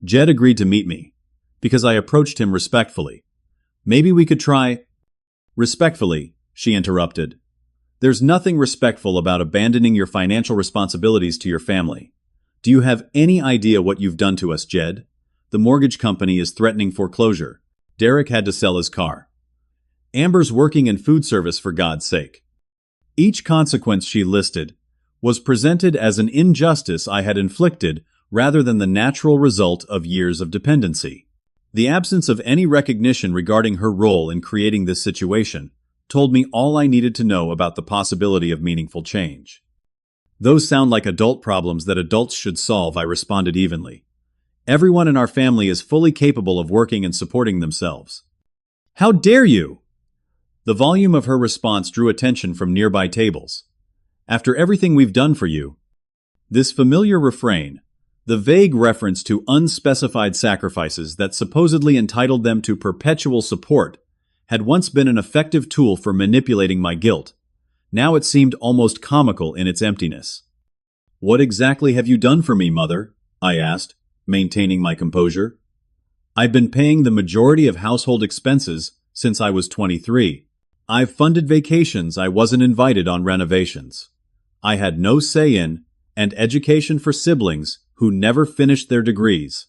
Jed agreed to meet me, because I approached him respectfully. Maybe we could try... Respectfully, she interrupted. There's nothing respectful about abandoning your financial responsibilities to your family. Do you have any idea what you've done to us, Jed? The mortgage company is threatening foreclosure. Derek had to sell his car. Amber's working in food service, for God's sake. Each consequence she listed was presented as an injustice I had inflicted rather than the natural result of years of dependency. The absence of any recognition regarding her role in creating this situation told me all I needed to know about the possibility of meaningful change. Those sound like adult problems that adults should solve, I responded evenly. Everyone in our family is fully capable of working and supporting themselves. How dare you? The volume of her response drew attention from nearby tables. After everything we've done for you. This familiar refrain, the vague reference to unspecified sacrifices that supposedly entitled them to perpetual support, had once been an effective tool for manipulating my guilt. Now it seemed almost comical in its emptiness. What exactly have you done for me, Mother? I asked, maintaining my composure. I've been paying the majority of household expenses since I was 23. I've funded vacations I wasn't invited on, renovations I had no say in, and education for siblings who never finished their degrees.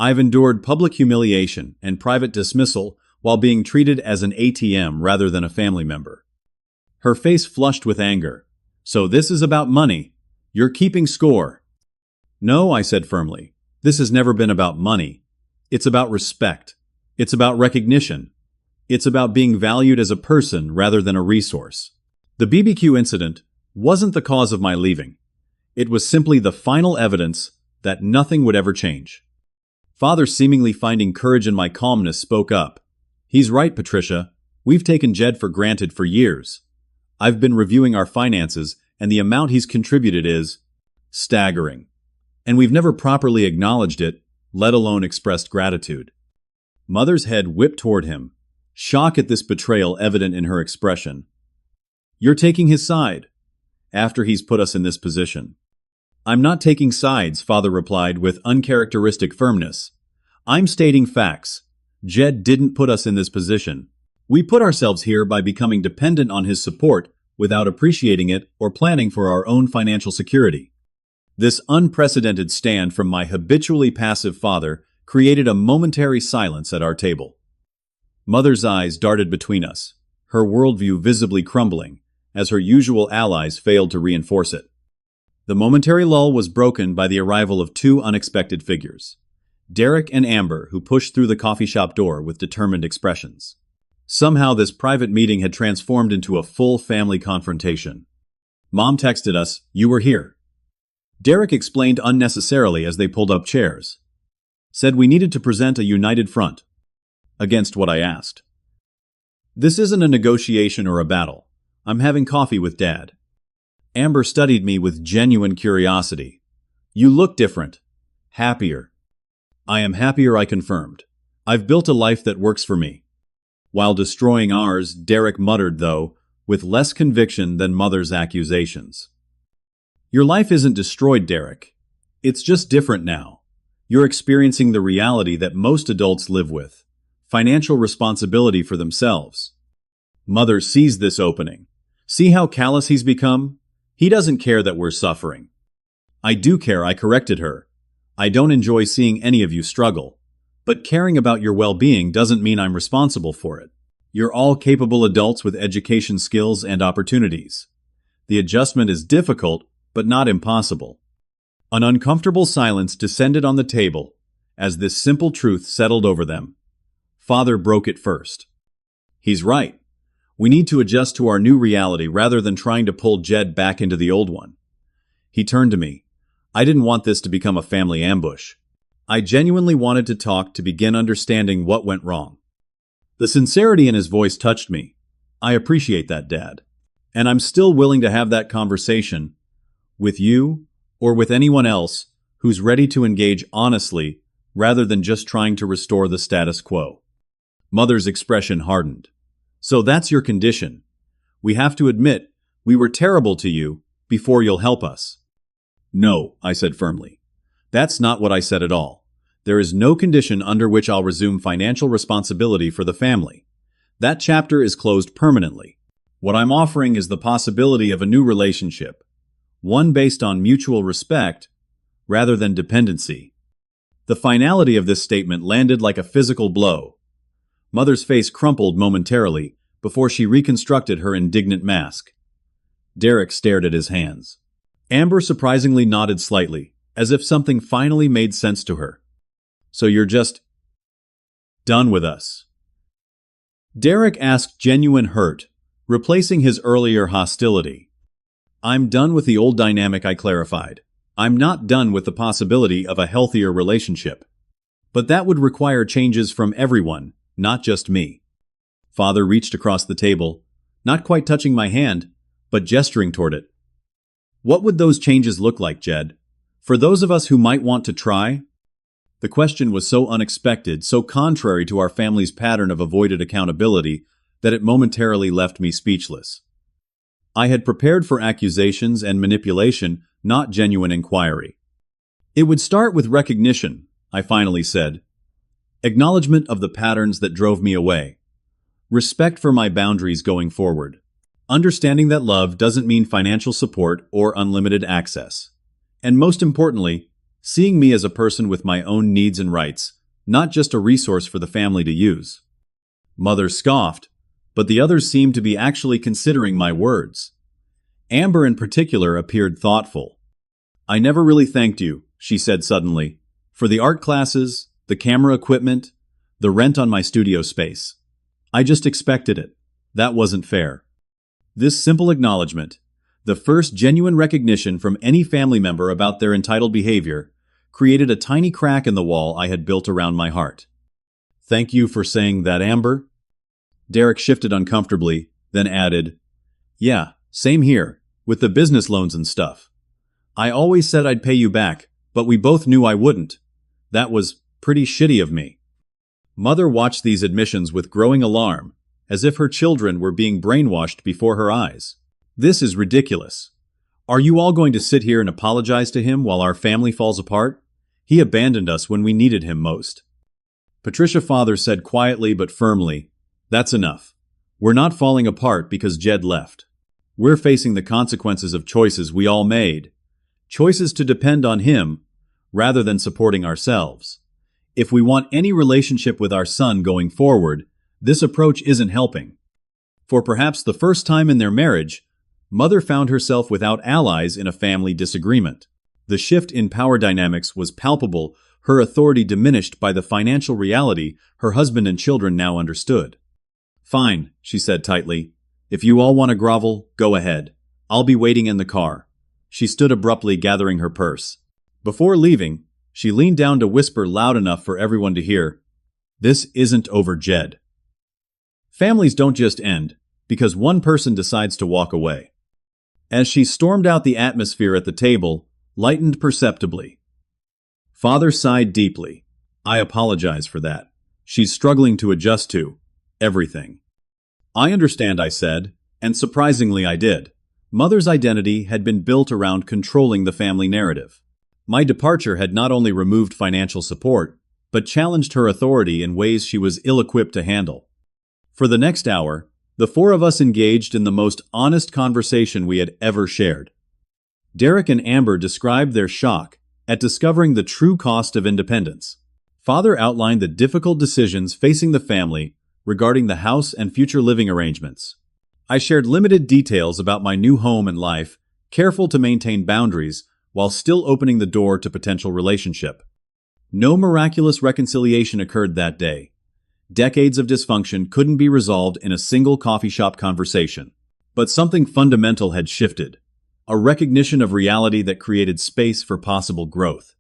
I've endured public humiliation and private dismissal while being treated as an ATM rather than a family member. Her face flushed with anger. So this is about money. You're keeping score. No, I said firmly. This has never been about money. It's about respect. It's about recognition. It's about being valued as a person rather than a resource. The BBQ incident wasn't the cause of my leaving. It was simply the final evidence that nothing would ever change. Father, seemingly finding courage in my calmness, spoke up. He's right, Patricia. We've taken Jed for granted for years. I've been reviewing our finances, and the amount he's contributed is staggering. And we've never properly acknowledged it, let alone expressed gratitude. Mother's head whipped toward him, shock at this betrayal evident in her expression. You're taking his side, after he's put us in this position. I'm not taking sides, Father replied with uncharacteristic firmness. I'm stating facts. Jed didn't put us in this position. We put ourselves here by becoming dependent on his support without appreciating it or planning for our own financial security. This unprecedented stand from my habitually passive father created a momentary silence at our table. Mother's eyes darted between us, her worldview visibly crumbling, as her usual allies failed to reinforce it. The momentary lull was broken by the arrival of two unexpected figures, Derek and Amber, who pushed through the coffee shop door with determined expressions. Somehow this private meeting had transformed into a full family confrontation. Mom texted us, "You were here." Derek explained unnecessarily as they pulled up chairs. Said we needed to present a united front against what I asked. This isn't a negotiation or a battle. I'm having coffee with Dad. Amber studied me with genuine curiosity. You look different. Happier. I am happier, I confirmed. I've built a life that works for me. While destroying ours, Derek muttered, though, with less conviction than Mother's accusations. Your life isn't destroyed, Derek. It's just different now. You're experiencing the reality that most adults live with. Financial responsibility for themselves. Mother sees this opening. See how callous he's become? He doesn't care that we're suffering. I do care, I corrected her. I don't enjoy seeing any of you struggle. But caring about your well-being doesn't mean I'm responsible for it. You're all capable adults with education skills and opportunities. The adjustment is difficult, but not impossible. An uncomfortable silence descended on the table as this simple truth settled over them. Father broke it first. He's right. We need to adjust to our new reality rather than trying to pull Jed back into the old one. He turned to me. I didn't want this to become a family ambush. I genuinely wanted to talk to begin understanding what went wrong. The sincerity in his voice touched me. I appreciate that, Dad. And I'm still willing to have that conversation with you or with anyone else who's ready to engage honestly rather than just trying to restore the status quo. Mother's expression hardened. So that's your condition. We have to admit we were terrible to you before you'll help us. No, I said firmly. That's not what I said at all. There is no condition under which I'll resume financial responsibility for the family. That chapter is closed permanently. What I'm offering is the possibility of a new relationship, one based on mutual respect rather than dependency. The finality of this statement landed like a physical blow. Mother's face crumpled momentarily before she reconstructed her indignant mask. Derek stared at his hands. Amber surprisingly nodded slightly, as if something finally made sense to her. So you're just done with us? Derek asked, genuine hurt, replacing his earlier hostility. I'm done with the old dynamic, I clarified. I'm not done with the possibility of a healthier relationship. But that would require changes from everyone, not just me. Father reached across the table, not quite touching my hand, but gesturing toward it. What would those changes look like, Jed? For those of us who might want to try? The question was so unexpected, so contrary to our family's pattern of avoided accountability, that it momentarily left me speechless. I had prepared for accusations and manipulation, not genuine inquiry. It would start with recognition, I finally said. Acknowledgement of the patterns that drove me away. Respect for my boundaries going forward. Understanding that love doesn't mean financial support or unlimited access. And most importantly, seeing me as a person with my own needs and rights, not just a resource for the family to use. Mother scoffed, but the others seemed to be actually considering my words. Amber in particular appeared thoughtful. I never really thanked you, she said suddenly, for the art classes, the camera equipment, the rent on my studio space. I just expected it. That wasn't fair. This simple acknowledgement, the first genuine recognition from any family member about their entitled behavior, created a tiny crack in the wall I had built around my heart. "Thank you for saying that, Amber." Derek shifted uncomfortably, then added, "Yeah, same here, with the business loans and stuff. I always said I'd pay you back, but we both knew I wouldn't. That was pretty shitty of me." Mother watched these admissions with growing alarm, as if her children were being brainwashed before her eyes. "This is ridiculous. Are you all going to sit here and apologize to him while our family falls apart? He abandoned us when we needed him most." Patricia's father said quietly but firmly, "That's enough. We're not falling apart because Jed left. We're facing the consequences of choices we all made. Choices to depend on him, rather than supporting ourselves. If we want any relationship with our son going forward, this approach isn't helping." For perhaps the first time in their marriage, Mother found herself without allies in a family disagreement. The shift in power dynamics was palpable, her authority diminished by the financial reality her husband and children now understood. "Fine," she said tightly. "If you all want to grovel, go ahead. I'll be waiting in the car." She stood abruptly, gathering her purse. Before leaving, she leaned down to whisper loud enough for everyone to hear, "This isn't over, Jed." Families don't just end because one person decides to walk away. As she stormed out, the atmosphere at the table lightened perceptibly. Father sighed deeply. "I apologize for that. She's struggling to adjust to everything." "I understand," I said, and surprisingly I did. Mother's identity had been built around controlling the family narrative. My departure had not only removed financial support, but challenged her authority in ways she was ill-equipped to handle. For the next hour, the four of us engaged in the most honest conversation we had ever shared. Derek and Amber described their shock at discovering the true cost of independence. Father outlined the difficult decisions facing the family regarding the house and future living arrangements. I shared limited details about my new home and life, careful to maintain boundaries while still opening the door to potential relationship. No miraculous reconciliation occurred that day. Decades of dysfunction couldn't be resolved in a single coffee shop conversation. But something fundamental had shifted, a recognition of reality that created space for possible growth.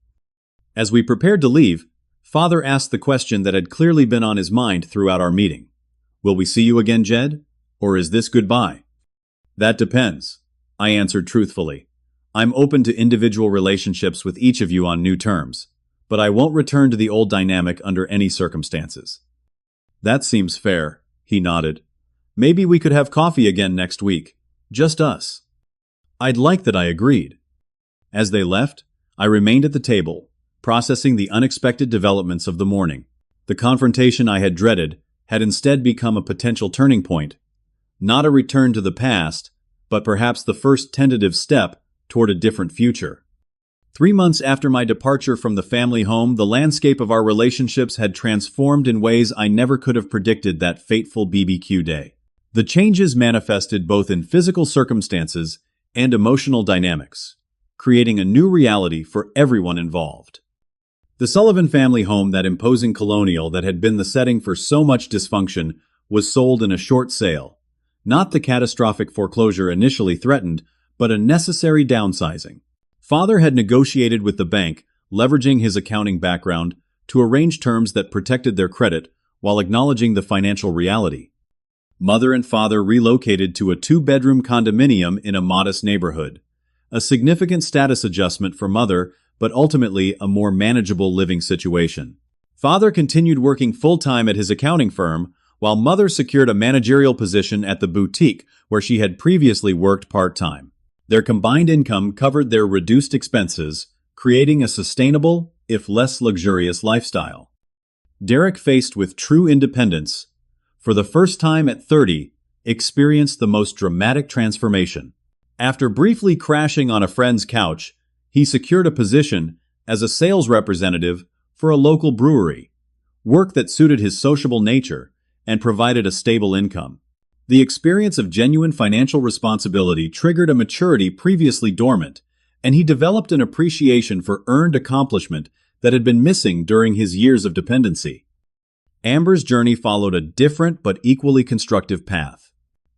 As we prepared to leave, Father asked the question that had clearly been on his mind throughout our meeting. "Will we see you again, Jed? Or is this goodbye?" "That depends," I answered truthfully. "I'm open to individual relationships with each of you on new terms, but I won't return to the old dynamic under any circumstances." "That seems fair," he nodded. "Maybe we could have coffee again next week. Just us." I'd like that, I agreed. As they left, I remained at the table, processing the unexpected developments of the morning. The confrontation I had dreaded had instead become a potential turning point. Not a return to the past, but perhaps the first tentative step toward a different future. 3 months after my departure from the family home, the landscape of our relationships had transformed in ways I never could have predicted that fateful BBQ day. The changes manifested both in physical circumstances and emotional dynamics, creating a new reality for everyone involved. The Sullivan family home, that imposing colonial that had been the setting for so much dysfunction, was sold in a short sale. Not the catastrophic foreclosure initially threatened, but a necessary downsizing. Father had negotiated with the bank, leveraging his accounting background, to arrange terms that protected their credit while acknowledging the financial reality. Mother and father relocated to a 2-bedroom condominium in a modest neighborhood. A significant status adjustment for Mother, but ultimately a more manageable living situation. Father continued working full-time at his accounting firm, while Mother secured a managerial position at the boutique where she had previously worked part-time. Their combined income covered their reduced expenses, creating a sustainable, if less luxurious, lifestyle. Derek, faced with true independence, for the first time at 30, experienced the most dramatic transformation. After briefly crashing on a friend's couch, he secured a position as a sales representative for a local brewery, work that suited his sociable nature and provided a stable income. The experience of genuine financial responsibility triggered a maturity previously dormant, and he developed an appreciation for earned accomplishment that had been missing during his years of dependency. Amber's journey followed a different but equally constructive path.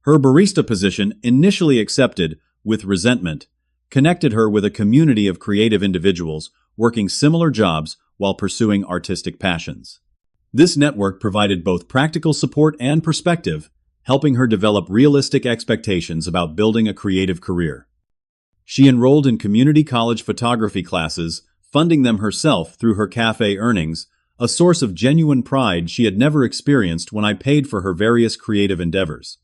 Her barista position, initially accepted with resentment, connected her with a community of creative individuals working similar jobs while pursuing artistic passions. This network provided both practical support and perspective, helping her develop realistic expectations about building a creative career. She enrolled in community college photography classes, funding them herself through her cafe earnings, a source of genuine pride she had never experienced when I paid for her various creative endeavors.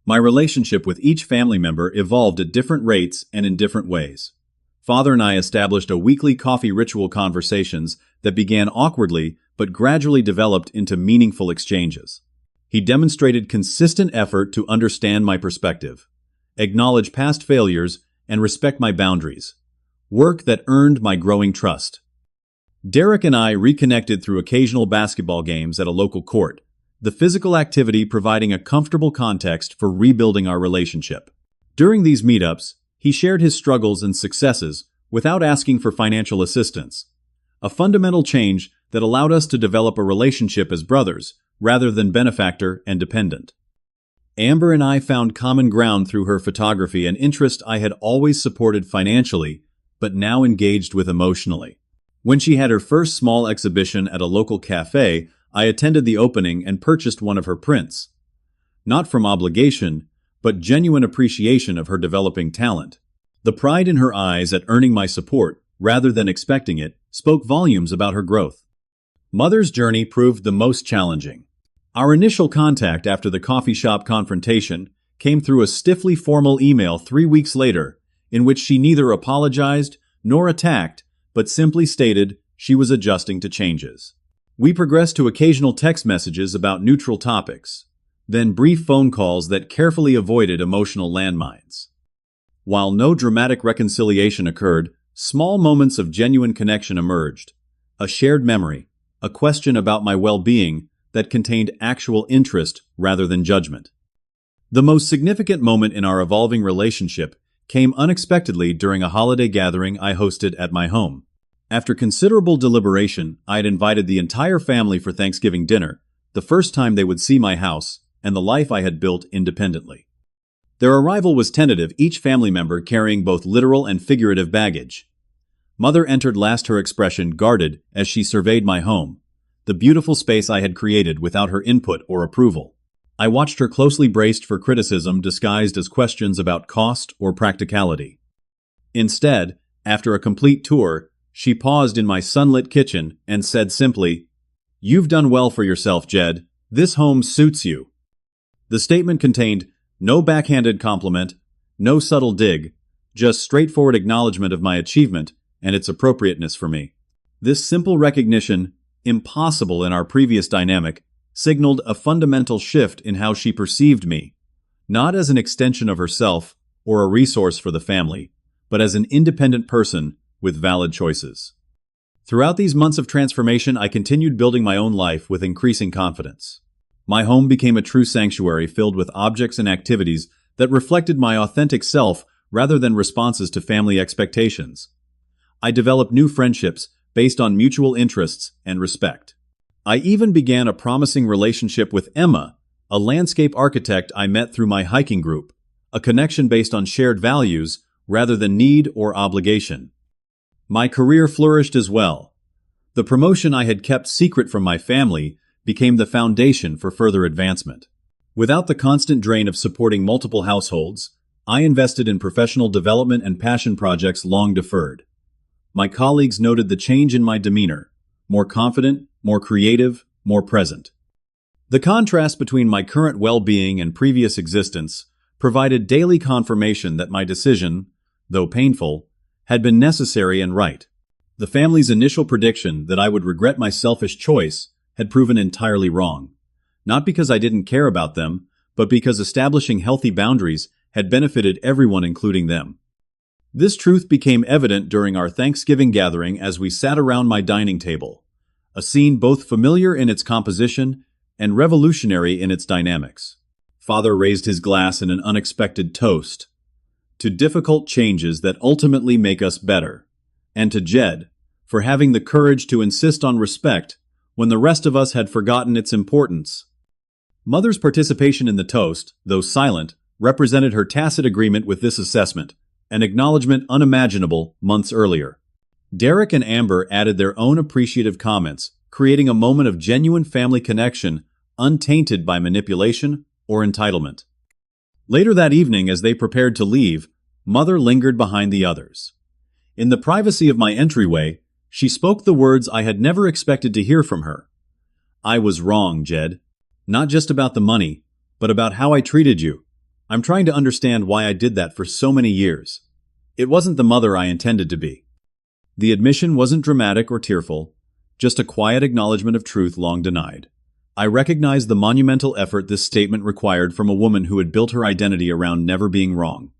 My relationship with each family member evolved at different rates and in different ways. Father and I established a weekly coffee ritual conversations that began awkwardly but gradually developed into meaningful exchanges. He demonstrated consistent effort to understand my perspective, acknowledge past failures, and respect my boundaries, work that earned my growing trust. Derek and I reconnected through occasional basketball games at a local court, the physical activity providing a comfortable context for rebuilding our relationship. During these meetups, he shared his struggles and successes without asking for financial assistance, a fundamental change that allowed us to develop a relationship as brothers rather than benefactor and dependent. Amber and I found common ground through her photography, an interest I had always supported financially, but now engaged with emotionally. When she had her first small exhibition at a local cafe, I attended the opening and purchased one of her prints. Not from obligation, but genuine appreciation of her developing talent. The pride in her eyes at earning my support, rather than expecting it, spoke volumes about her growth. Mother's journey proved the most challenging. Our initial contact after the coffee shop confrontation came through a stiffly formal email 3 weeks later, in which she neither apologized nor attacked, but simply stated she was adjusting to changes. We progressed to occasional text messages about neutral topics, then brief phone calls that carefully avoided emotional landmines. While no dramatic reconciliation occurred, small moments of genuine connection emerged. A shared memory, a question about my well-being that contained actual interest rather than judgment. The most significant moment in our evolving relationship came unexpectedly during a holiday gathering I hosted at my home. After considerable deliberation, I had invited the entire family for Thanksgiving dinner, the first time they would see my house and the life I had built independently. Their arrival was tentative, each family member carrying both literal and figurative baggage. Mother entered last, her expression guarded as she surveyed my home, the beautiful space I had created without her input or approval. I watched her closely, braced for criticism disguised as questions about cost or practicality. Instead, after a complete tour, she paused in my sunlit kitchen and said simply, "You've done well for yourself, Jed. This home suits you." The statement contained no backhanded compliment, no subtle dig, just straightforward acknowledgement of my achievement and its appropriateness for me. This simple recognition, impossible in our previous dynamic, signaled a fundamental shift in how she perceived me, not as an extension of herself or a resource for the family, but as an independent person with valid choices. Throughout these months of transformation, I continued building my own life with increasing confidence. My home became a true sanctuary filled with objects and activities that reflected my authentic self rather than responses to family expectations. I developed new friendships based on mutual interests and respect. I even began a promising relationship with Emma, a landscape architect I met through my hiking group, a connection based on shared values rather than need or obligation. My career flourished as well. The promotion I had kept secret from my family became the foundation for further advancement. Without the constant drain of supporting multiple households, I invested in professional development and passion projects long deferred. My colleagues noted the change in my demeanor, more confident, more creative, more present. The contrast between my current well-being and previous existence provided daily confirmation that my decision, though painful, had been necessary and right. The family's initial prediction that I would regret my selfish choice had proven entirely wrong, not because I didn't care about them, but because establishing healthy boundaries had benefited everyone, including them. This truth became evident during our Thanksgiving gathering as we sat around my dining table, a scene both familiar in its composition and revolutionary in its dynamics. Father raised his glass in an unexpected toast to difficult changes that ultimately make us better, and to Jed, for having the courage to insist on respect when the rest of us had forgotten its importance. Mother's participation in the toast, though silent, represented her tacit agreement with this assessment, an acknowledgement unimaginable months earlier. Derek and Amber added their own appreciative comments, creating a moment of genuine family connection untainted by manipulation or entitlement. Later that evening, as they prepared to leave, Mother lingered behind the others. In the privacy of my entryway, she spoke the words I had never expected to hear from her. "I was wrong, Jed. Not just about the money, but about how I treated you. I'm trying to understand why I did that for so many years. It wasn't the mother I intended to be." The admission wasn't dramatic or tearful, just a quiet acknowledgement of truth long denied. I recognized the monumental effort this statement required from a woman who had built her identity around never being wrong.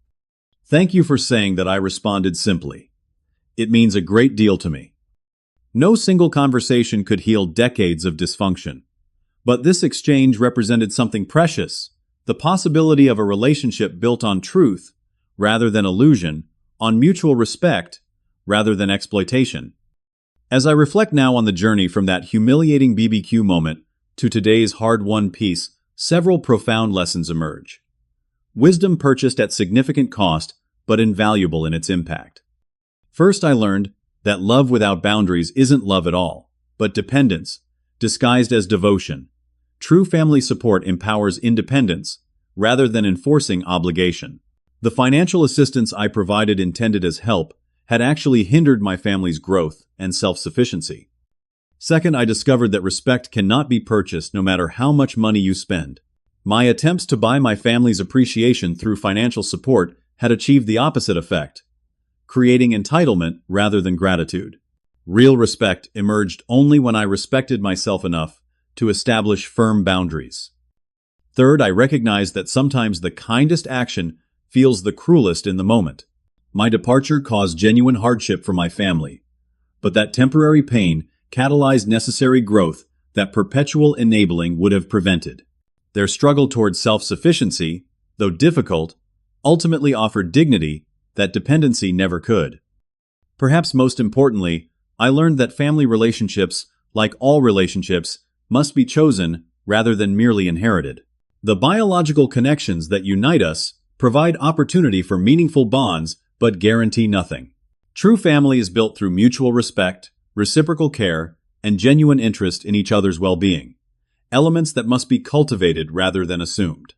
"Thank you for saying that," I responded simply. "It means a great deal to me." No single conversation could heal decades of dysfunction. But this exchange represented something precious, the possibility of a relationship built on truth, rather than illusion, on mutual respect, rather than exploitation. As I reflect now on the journey from that humiliating BBQ moment to today's hard-won peace, several profound lessons emerge. Wisdom purchased at significant cost, but invaluable in its impact. First, I learned that love without boundaries isn't love at all, but dependence, disguised as devotion. True family support empowers independence, rather than enforcing obligation. The financial assistance I provided intended as help had actually hindered my family's growth and self-sufficiency. Second, I discovered that respect cannot be purchased no matter how much money you spend. My attempts to buy my family's appreciation through financial support had achieved the opposite effect, creating entitlement rather than gratitude. Real respect emerged only when I respected myself enough to establish firm boundaries. Third, I recognized that sometimes the kindest action feels the cruelest in the moment. My departure caused genuine hardship for my family, but that temporary pain catalyzed necessary growth that perpetual enabling would have prevented. Their struggle towards self-sufficiency, though difficult, ultimately offered dignity that dependency never could. Perhaps most importantly, I learned that family relationships, like all relationships, must be chosen rather than merely inherited. The biological connections that unite us provide opportunity for meaningful bonds but guarantee nothing. True family is built through mutual respect, reciprocal care, and genuine interest in each other's well-being, elements that must be cultivated rather than assumed.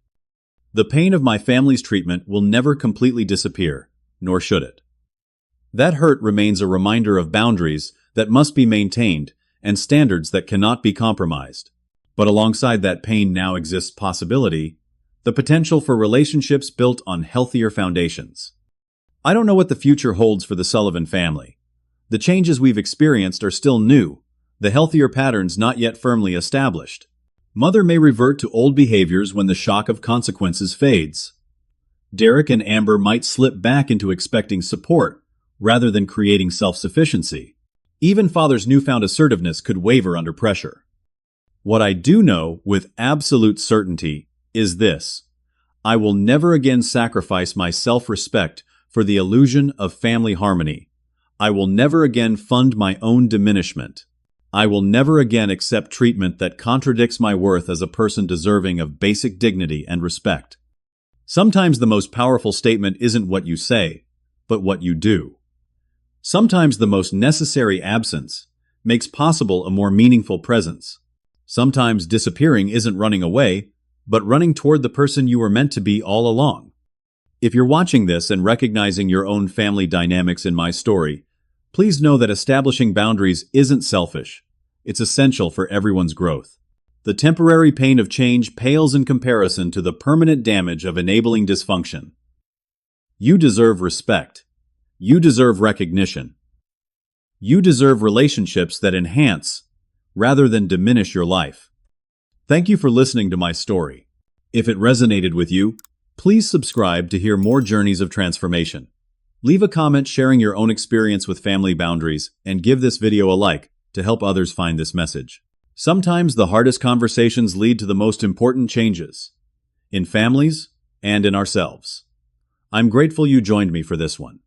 The pain of my family's treatment will never completely disappear, nor should it. That hurt remains a reminder of boundaries that must be maintained and standards that cannot be compromised. But alongside that pain now exists possibility, the potential for relationships built on healthier foundations. I don't know what the future holds for the Sullivan family. The changes we've experienced are still new, the healthier patterns not yet firmly established. Mother may revert to old behaviors when the shock of consequences fades. Derek and Amber might slip back into expecting support, rather than creating self-sufficiency. Even Father's newfound assertiveness could waver under pressure. What I do know with absolute certainty is this: I will never again sacrifice my self-respect for the illusion of family harmony. I will never again fund my own diminishment. I will never again accept treatment that contradicts my worth as a person deserving of basic dignity and respect. Sometimes the most powerful statement isn't what you say, but what you do. Sometimes the most necessary absence makes possible a more meaningful presence. Sometimes disappearing isn't running away, but running toward the person you were meant to be all along. If you're watching this and recognizing your own family dynamics in my story, please know that establishing boundaries isn't selfish. It's essential for everyone's growth. The temporary pain of change pales in comparison to the permanent damage of enabling dysfunction. You deserve respect. You deserve recognition. You deserve relationships that enhance, rather than diminish your life. Thank you for listening to my story. If it resonated with you, please subscribe to hear more journeys of transformation. Leave a comment sharing your own experience with family boundaries, and give this video a like to help others find this message. Sometimes the hardest conversations lead to the most important changes, in families and in ourselves. I'm grateful you joined me for this one.